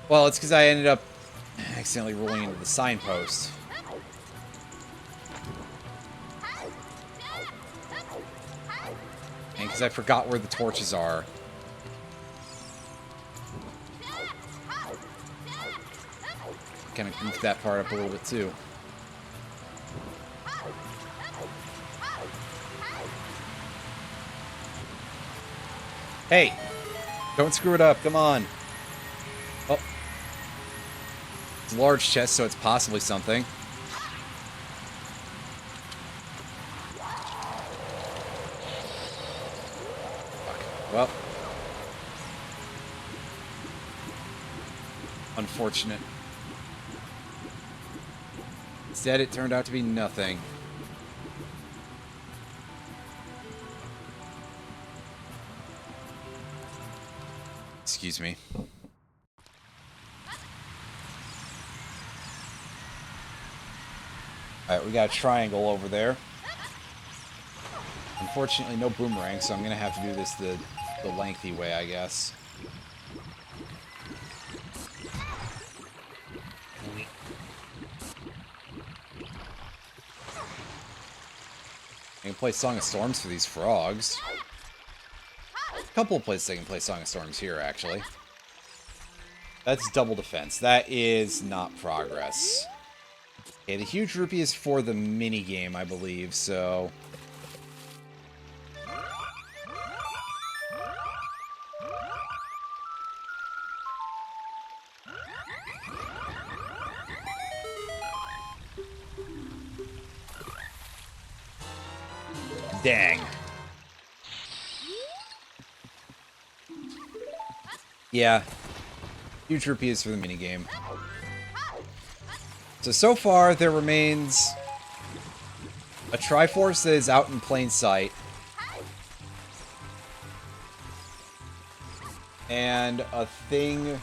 Well, it's because I ended up accidentally rolling into the signpost. And because I forgot where the torches are. Kind of goofed that part up a little bit, too. Hey! Don't screw it up, come on! Oh. It's a large chest, so it's possibly something. Fuck. Well. Unfortunate. Instead, it turned out to be nothing. Excuse me. Alright, we got a triangle over there. Unfortunately, no boomerang, so I'm gonna have to do this the lengthy way, I guess. I can play Song of Storms for these frogs. A couple of places I can play Song of Storms here, actually. That's double defense. That is not progress. Okay, the huge rupee is for the mini game, I believe, so... Dang. Yeah. Huge rupee is for the minigame. So far, there remains a Triforce that is out in plain sight. And a thing...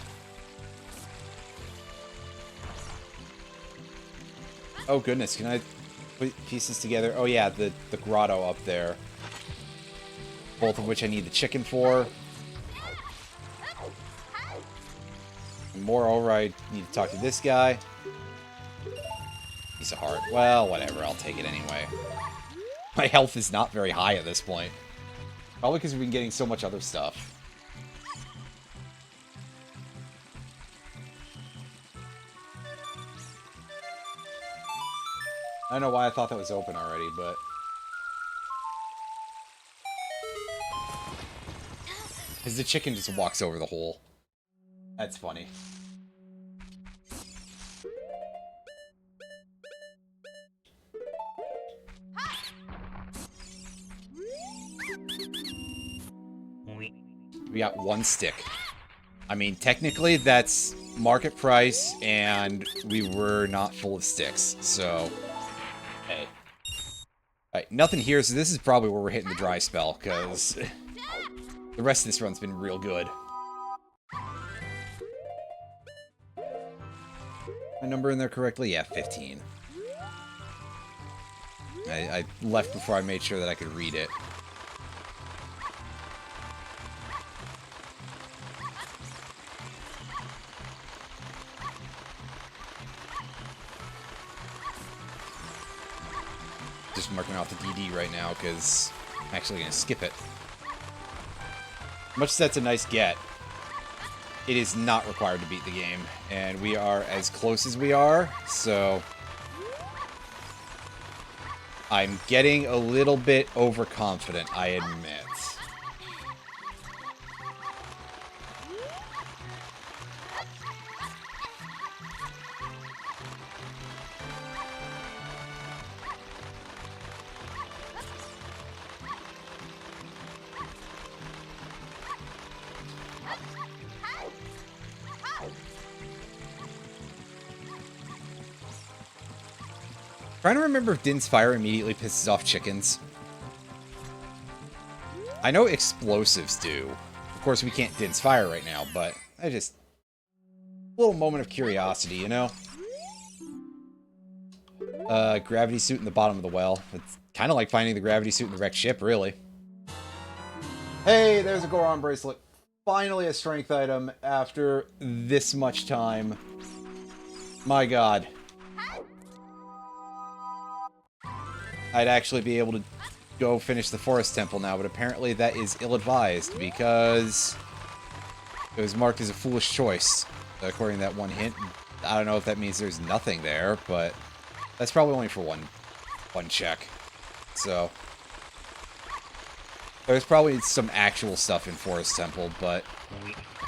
Oh goodness, can I put pieces together? Oh yeah, the grotto up there. Both of which I need the chicken for. And moreover, I need to talk to this guy. Piece of heart. Well, whatever, I'll take it anyway. My health is not very high at this point. Probably because we've been getting so much other stuff. I don't know why I thought that was open already, but... Because the chicken just walks over the hole. That's funny. We got one stick. I mean, technically, that's market price, and we were not full of sticks, so... Hey. Alright, nothing here, so this is probably where we're hitting the dry spell, because... the rest of this run's been real good. My number in there correctly? Yeah, 15. I left before I made sure that I could read it. Just marking off the DD right now, because I'm actually going to skip it. Much as that's a nice get, it is not required to beat the game, and we are as close as we are, so... I'm getting a little bit overconfident, I admit. Trying to remember if Din's Fire immediately pisses off chickens. I know explosives do. Of course, we can't Din's Fire right now, but I just... a little moment of curiosity, you know? Gravity suit in the bottom of the well. It's kind of like finding the gravity suit in the wrecked ship, really. Hey, there's a Goron bracelet. Finally a strength item after this much time. My god. I'd actually be able to go finish the forest temple now, but apparently that is ill-advised because it was marked as a foolish choice, according to that one hint. I don't know if that means there's nothing there, but that's probably only for one check. So there's probably some actual stuff in Forest Temple, but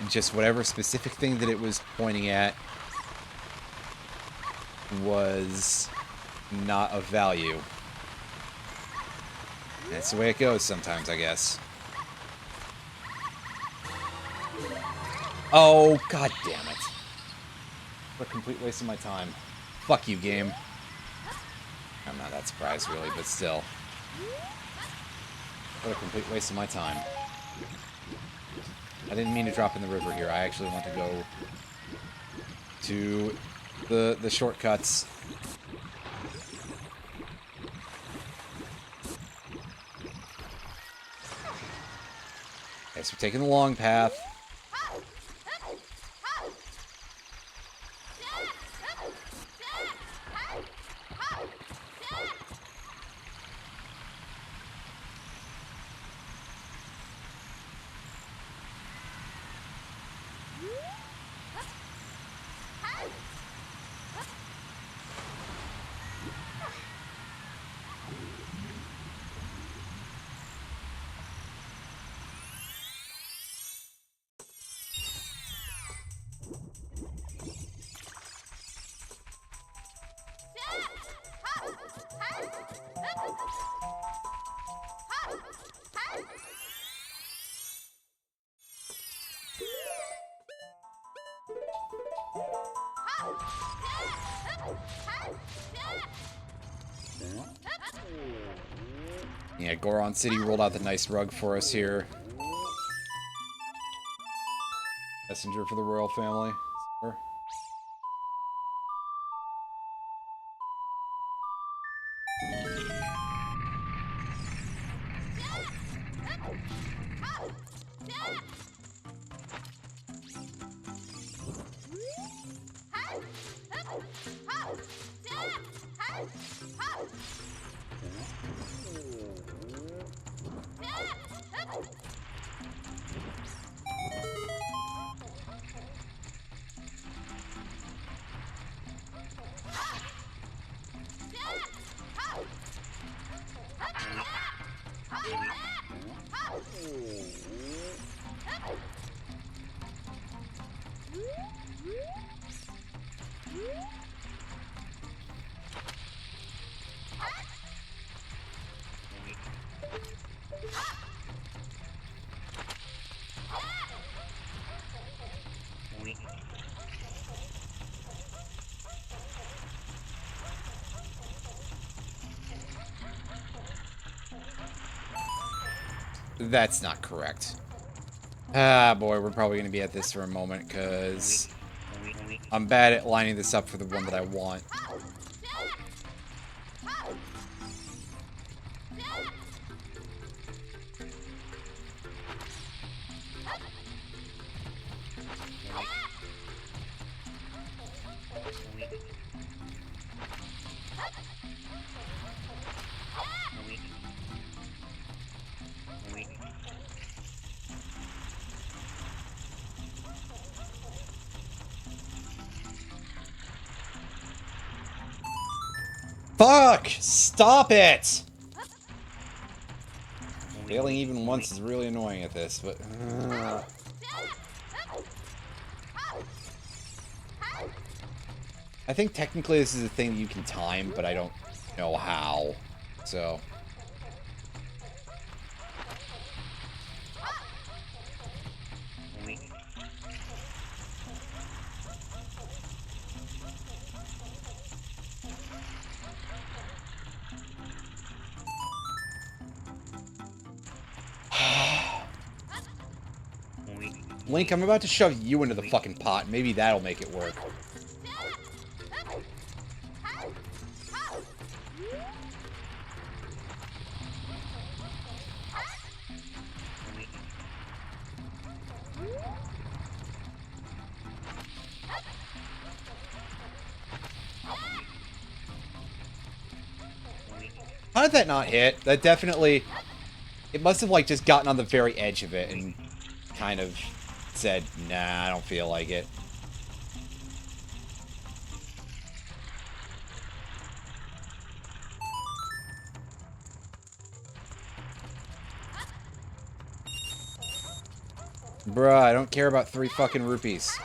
just whatever specific thing that it was pointing at was not of value. That's the way it goes sometimes, I guess. Oh, god damn it. What a complete waste of my time. Fuck you, game. I'm not that surprised, really, but still. What a complete waste of my time. I didn't mean to drop in the river here. I actually want to go to the shortcuts. Okay, so we're taking the long path. Yeah, Goron City rolled out the nice rug for us here. Messenger for the royal family. Sure. That's not correct. Ah, boy, we're probably going to be at this for a moment, because I'm bad at lining this up for the one that I want. Fuck! Stop it! Failing even once is really annoying at this, but... I think technically this is a thing that you can time, but I don't know how. So... Link, I'm about to shove you into the fucking pot. Maybe that'll make it work. How did that not hit? That definitely... It must have, like, just gotten on the very edge of it and kind of said, nah, I don't feel like it. Bruh, I don't care about 3 fucking rupees.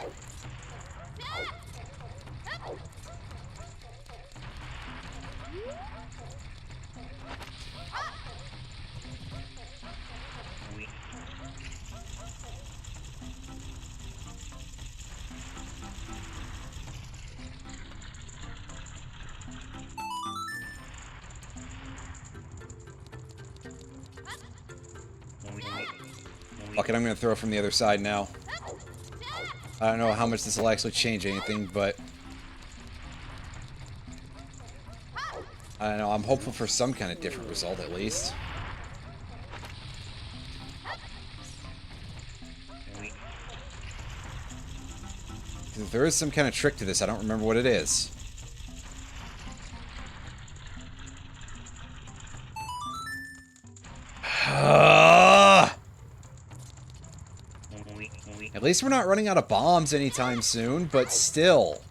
Fuck it, I'm gonna throw from the other side now. I don't know how much this will actually change anything, but... I don't know, I'm hopeful for some kind of different result at least. If there is some kind of trick to this, I don't remember what it is. At least we're not running out of bombs anytime soon, but still.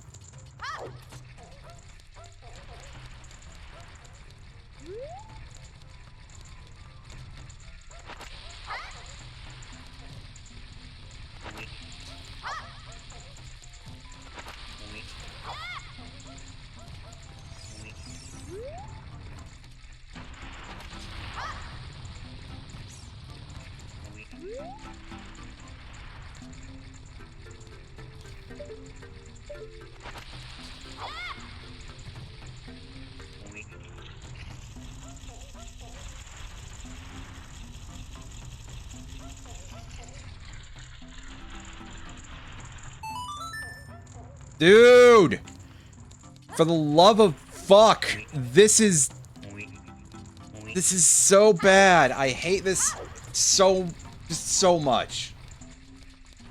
Dude! For the love of fuck! This is so bad. I hate this so much.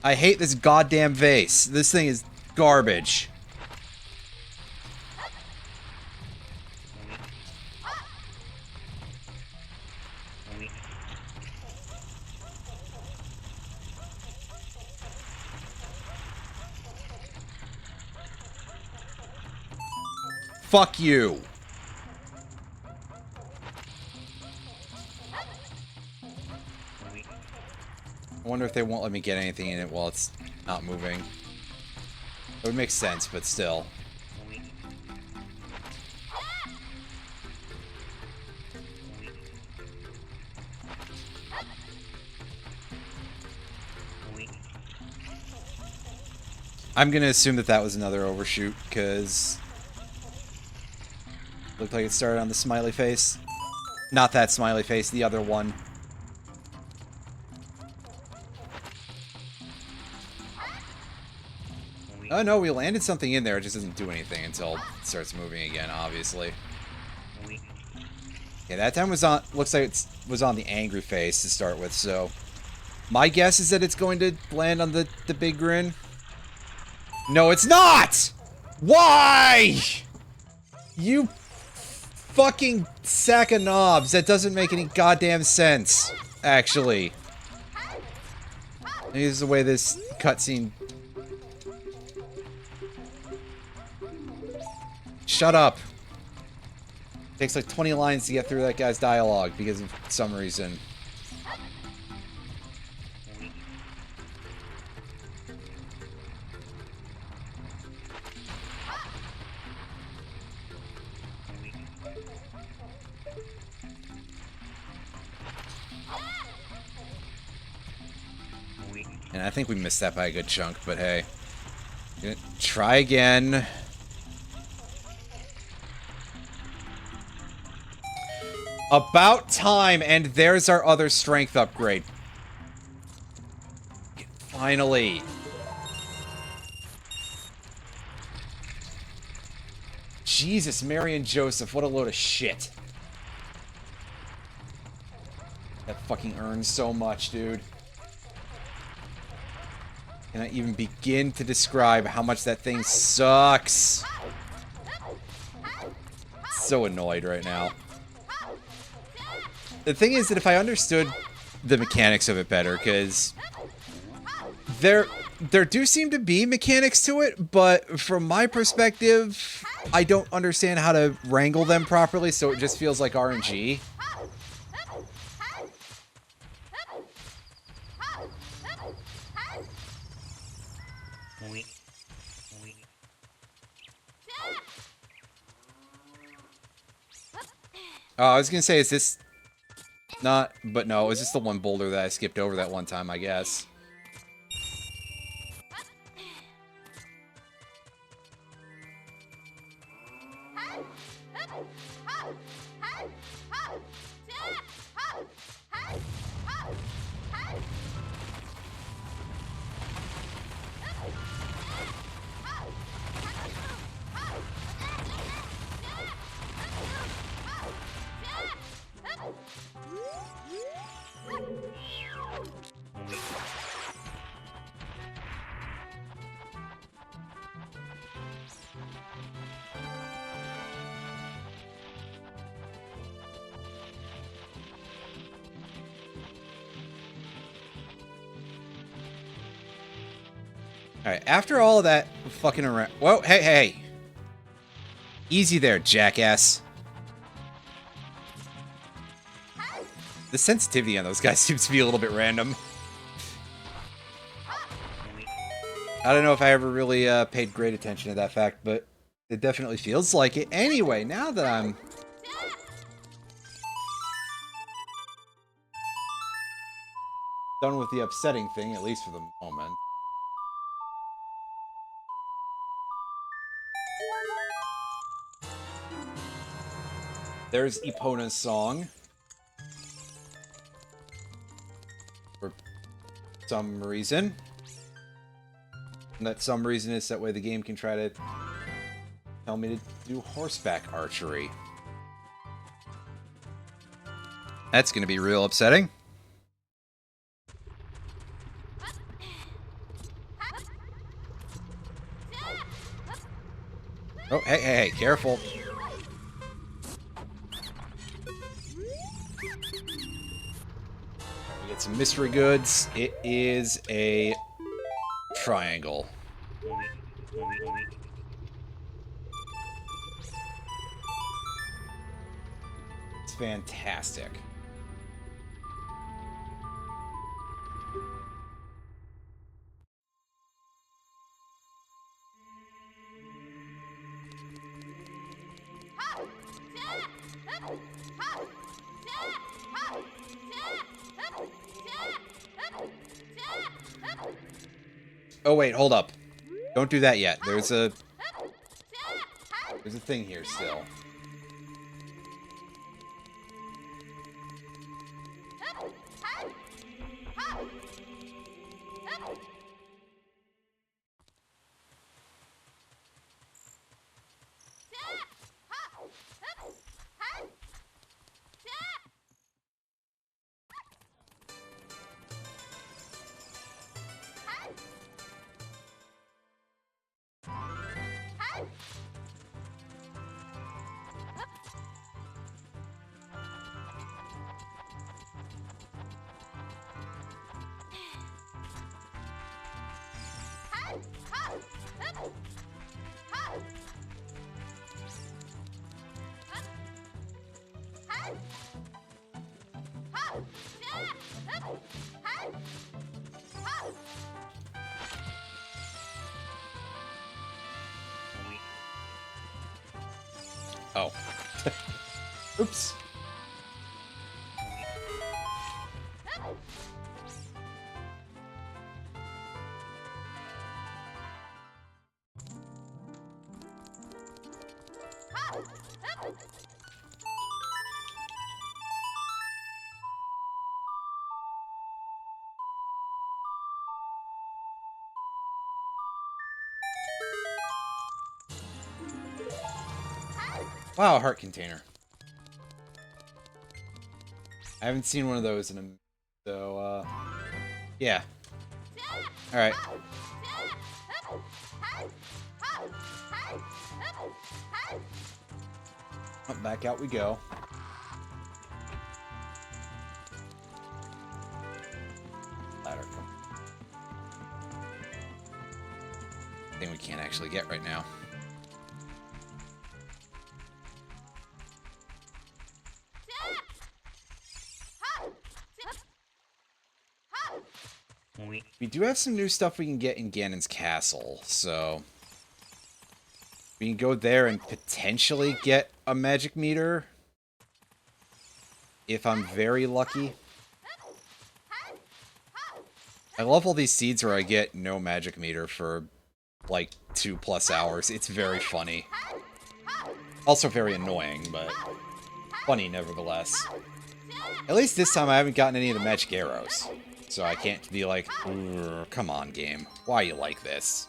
I hate this goddamn vase. This thing is garbage. Fuck you. I wonder if they won't let me get anything in it while it's not moving. It would make sense, but still. I'm gonna assume that that was another overshoot, because... looked like it started on the smiley face. Not that smiley face, the other one. Oh no, we landed something in there, it just doesn't do anything until it starts moving again, obviously. Yeah, that time was on, looks like it was on the angry face to start with, so... my guess is that it's going to land on the big grin. No, it's not! Why? You fucking sack of knobs. That doesn't make any goddamn sense, actually. Maybe this is the way this cutscene... Shut up. Takes like 20 lines to get through that guy's dialogue because of some reason. And I think we missed that by a good chunk, but hey. Gonna try again. About time, and there's our other strength upgrade. Finally. Jesus, Mary and Joseph, what a load of shit. That fucking earns so much, dude. Can I even begin to describe how much that thing sucks? So annoyed right now. The thing is that if I understood the mechanics of it better, because there do seem to be mechanics to it, but from my perspective, I don't understand how to wrangle them properly, so it just feels like RNG. Oh, I was gonna say, is this not? But no, is this the one boulder that I skipped over that one time, I guess? Alright, after all of that fucking around... Whoa, hey, hey! Easy there, jackass. The sensitivity on those guys seems to be a little bit random. I don't know if I ever really paid great attention to that fact, but it definitely feels like it. Anyway, now that I'm... done with the upsetting thing, at least for the moment. There's Epona's song. For some reason. And that some reason is that way the game can try to tell me to do horseback archery. That's gonna be real upsetting. Oh, hey, hey, hey, careful. We get some mystery goods. It is a triangle. It's fantastic. Oh wait, hold up. Don't do that yet. There's a thing here still. Oh. Oops. Wow, a heart container. I haven't seen one of those in a... So, yeah. Alright. Oh, back out we go. Ladder. Thing we can't actually get right now. We do have some new stuff we can get in Ganon's castle, so we can go there and potentially get a magic meter if I'm very lucky. I love all these seeds where I get no magic meter for like 2+ hours. It's very funny. Also very annoying, but funny nevertheless. At least this time I haven't gotten any of the magic arrows. So I can't be like, come on, game. Why are you like this?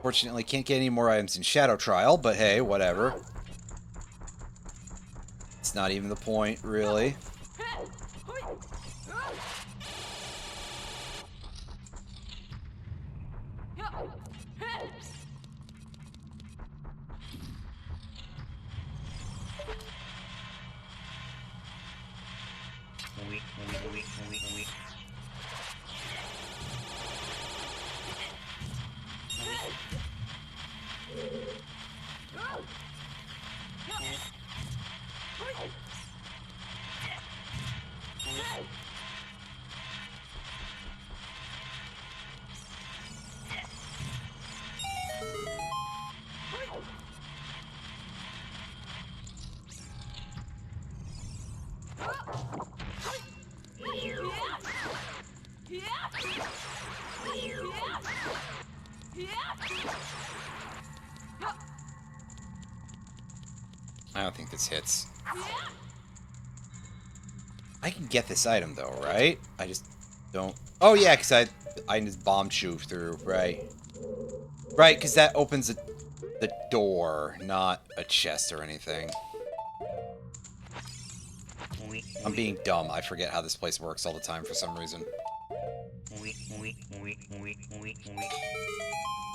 Fortunately, can't get any more items in Shadow Trial, but hey, whatever. It's not even the point, really. I don't think this hits. I can get this item though, right? I just don't... Oh yeah, because I just bomb chew through, right? Right, because that opens the door, not a chest or anything. I'm being dumb. I forget how this place works all the time for some reason.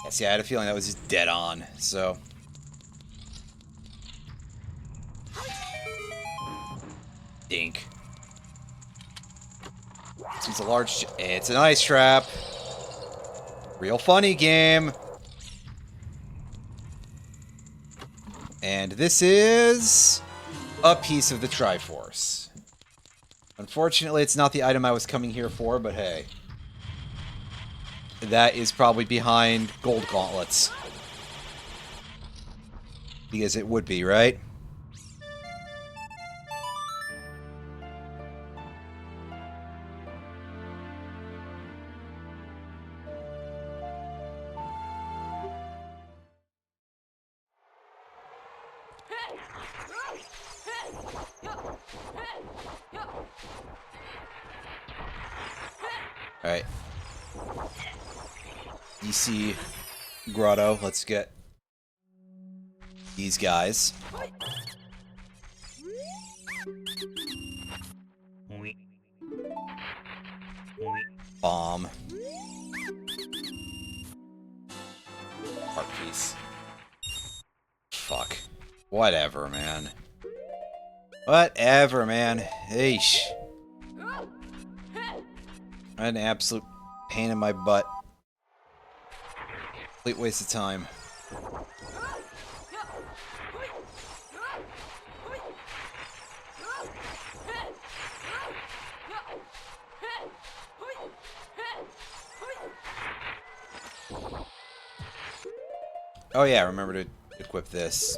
Yeah, see, I had a feeling that was just dead on, so... Dink. It's a large... It's an ice trap. Real funny game. And this is... a piece of the Triforce. Unfortunately, it's not the item I was coming here for, but hey. That is probably behind gold gauntlets. Because it would be, right? Alright. EC Grotto, let's get these guys. Bomb. Heart piece. Fuck. Whatever, man. Whatever, man. Eesh. An absolute pain in my butt. Complete waste of time. Oh yeah, remember to equip this.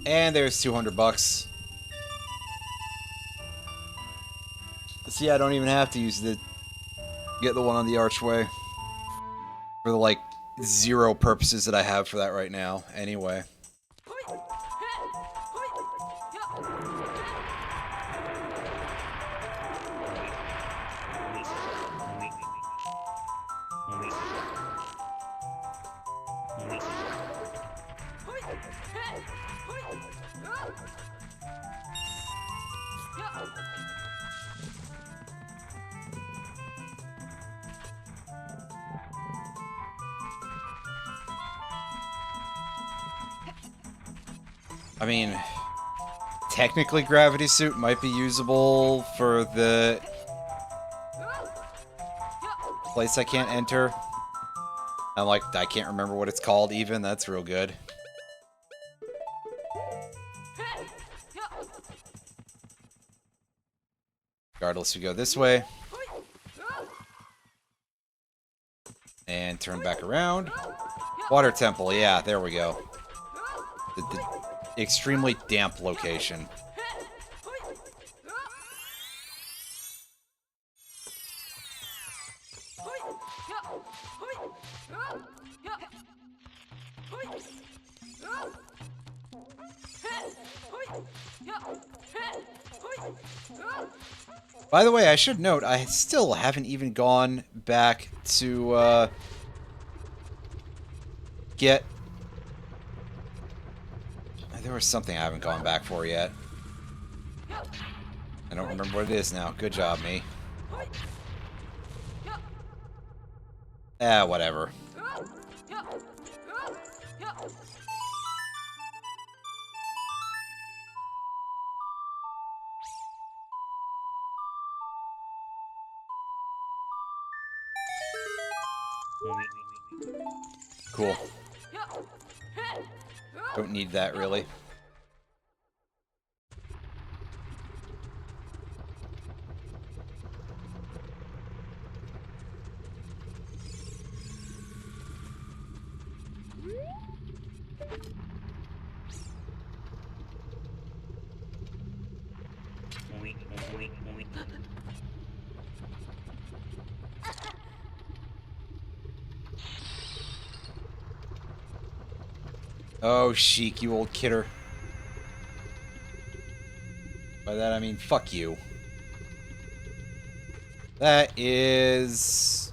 And there's 200 bucks. See, I don't even have to use get the one on the archway. For the, like, 0 purposes that I have for that right now. Anyway. I mean, technically Gravity Suit might be usable for the place I can't enter. I can't remember what it's called even. That's real good. Regardless, we go this way. And turn back around. Water Temple, yeah, there we go. The extremely damp location. By the way, I should note, I still haven't even gone back to, get... There was something I haven't gone back for yet. I don't remember what it is now. Good job, me. Whatever. Cool. Don't need that, really. Oh, Sheik, you old kidder. By that I mean, fuck you. That is...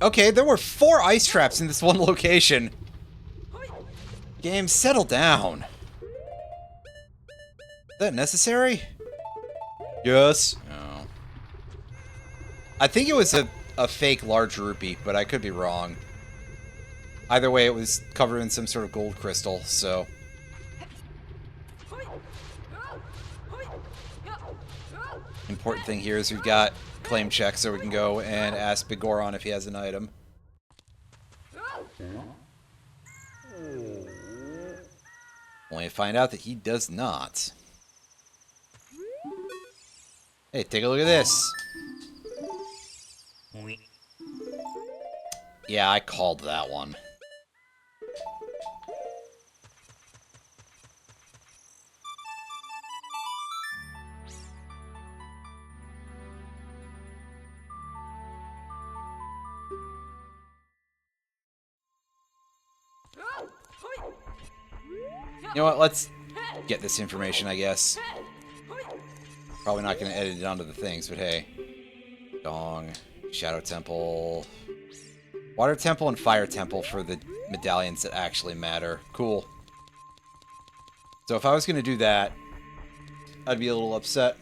Okay, there were 4 ice traps in this one location. Game, settle down. Is that necessary? Yes. Oh. I think it was a fake large rupee, but I could be wrong. Either way, it was covered in some sort of gold crystal, so... Important thing here is we've got claim check, so we can go and ask Big Goron if he has an item. Only to find out that he does not. Hey, take a look at this. Yeah, I called that one. You know what, let's get this information, I guess. Probably not going to edit it onto the things, but hey. Dong, Shadow Temple, Water Temple, and Fire Temple for the medallions that actually matter. Cool. So if I was going to do that, I'd be a little upset.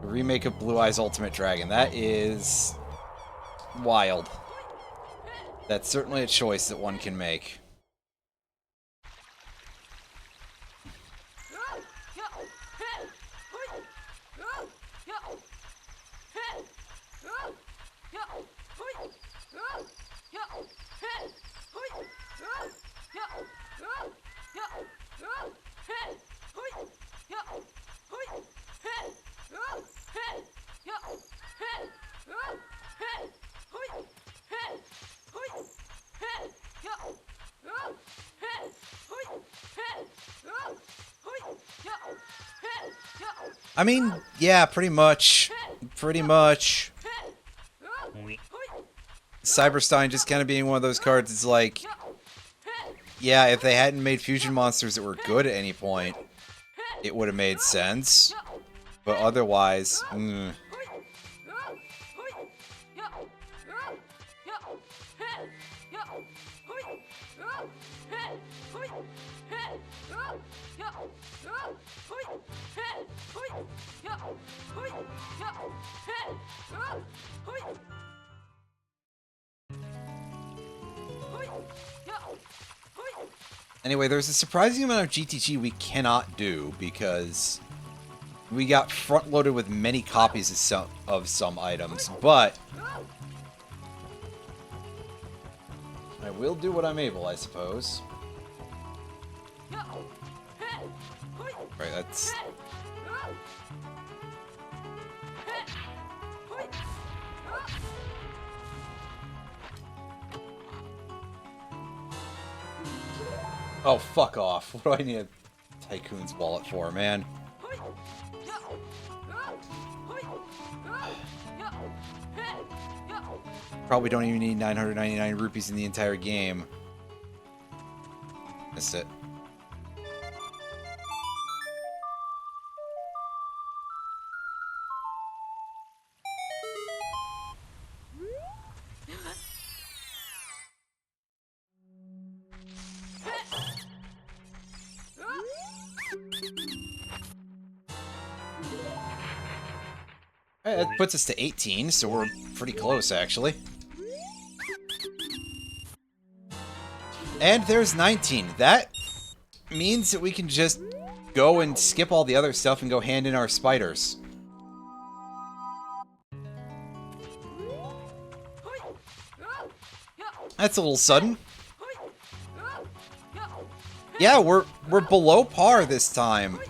A remake of Blue Eyes Ultimate Dragon. That is wild. That's certainly a choice that one can make. I mean, yeah, pretty much. Pretty much. Cyberstein just kind of being one of those cards is like, yeah, if they hadn't made fusion monsters that were good at any point, it would have made sense. But otherwise, Anyway, there's a surprising amount of GTG we cannot do because we got front-loaded with many copies of some items, but I will do what I'm able, I suppose. Right, that's... Oh, fuck off. What do I need a Tycoon's wallet for, man? Probably don't even need 999 rupees in the entire game. Missed it. Alright, that puts us to 18, so we're pretty close, actually. And there's 19. That means that we can just go and skip all the other stuff and go hand in our spiders. That's a little sudden. Yeah, we're below par this time.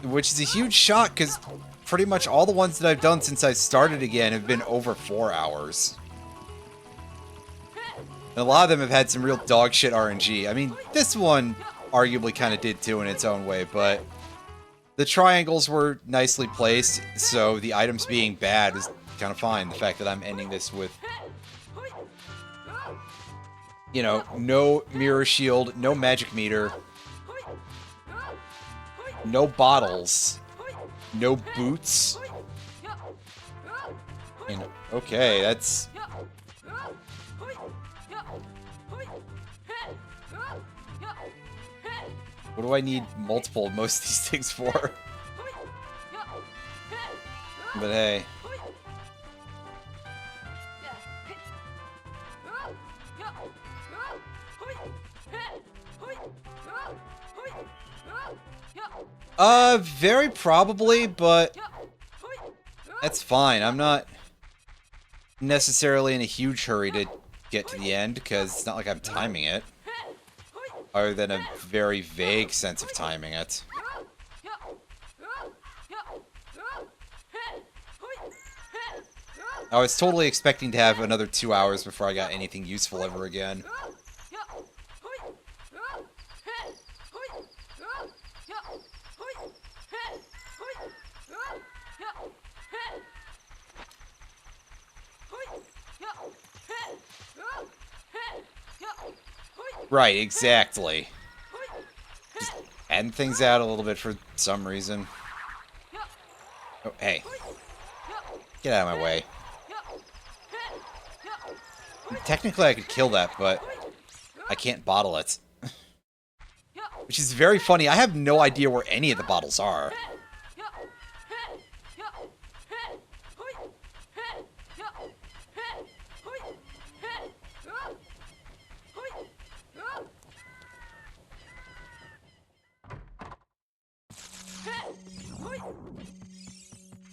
Which is a huge shock, because pretty much all the ones that I've done since I started again have been over 4 hours. And a lot of them have had some real dog shit RNG. I mean, this one arguably kind of did too in its own way, but the triangles were nicely placed, so the items being bad is kind of fine. The fact that I'm ending this with, you know, no mirror shield, no magic meter, no bottles, no boots. And, okay, that's... What do I need multiple of most of these things for? But hey. Very probably, but that's fine. I'm not necessarily in a huge hurry to get to the end, because it's not like I'm timing it. Other than a very vague sense of timing it. I was totally expecting to have another 2 hours before I got anything useful ever again. Right, exactly. Just adding things out a little bit for some reason. Oh, hey. Get out of my way. Technically I could kill that, but I can't bottle it. Which is very funny. I have no idea where any of the bottles are.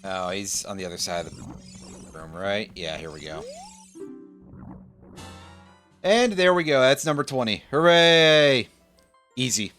Oh, he's on the other side of the room, right? Yeah, here we go. And there we go. That's number 20. Hooray! Easy.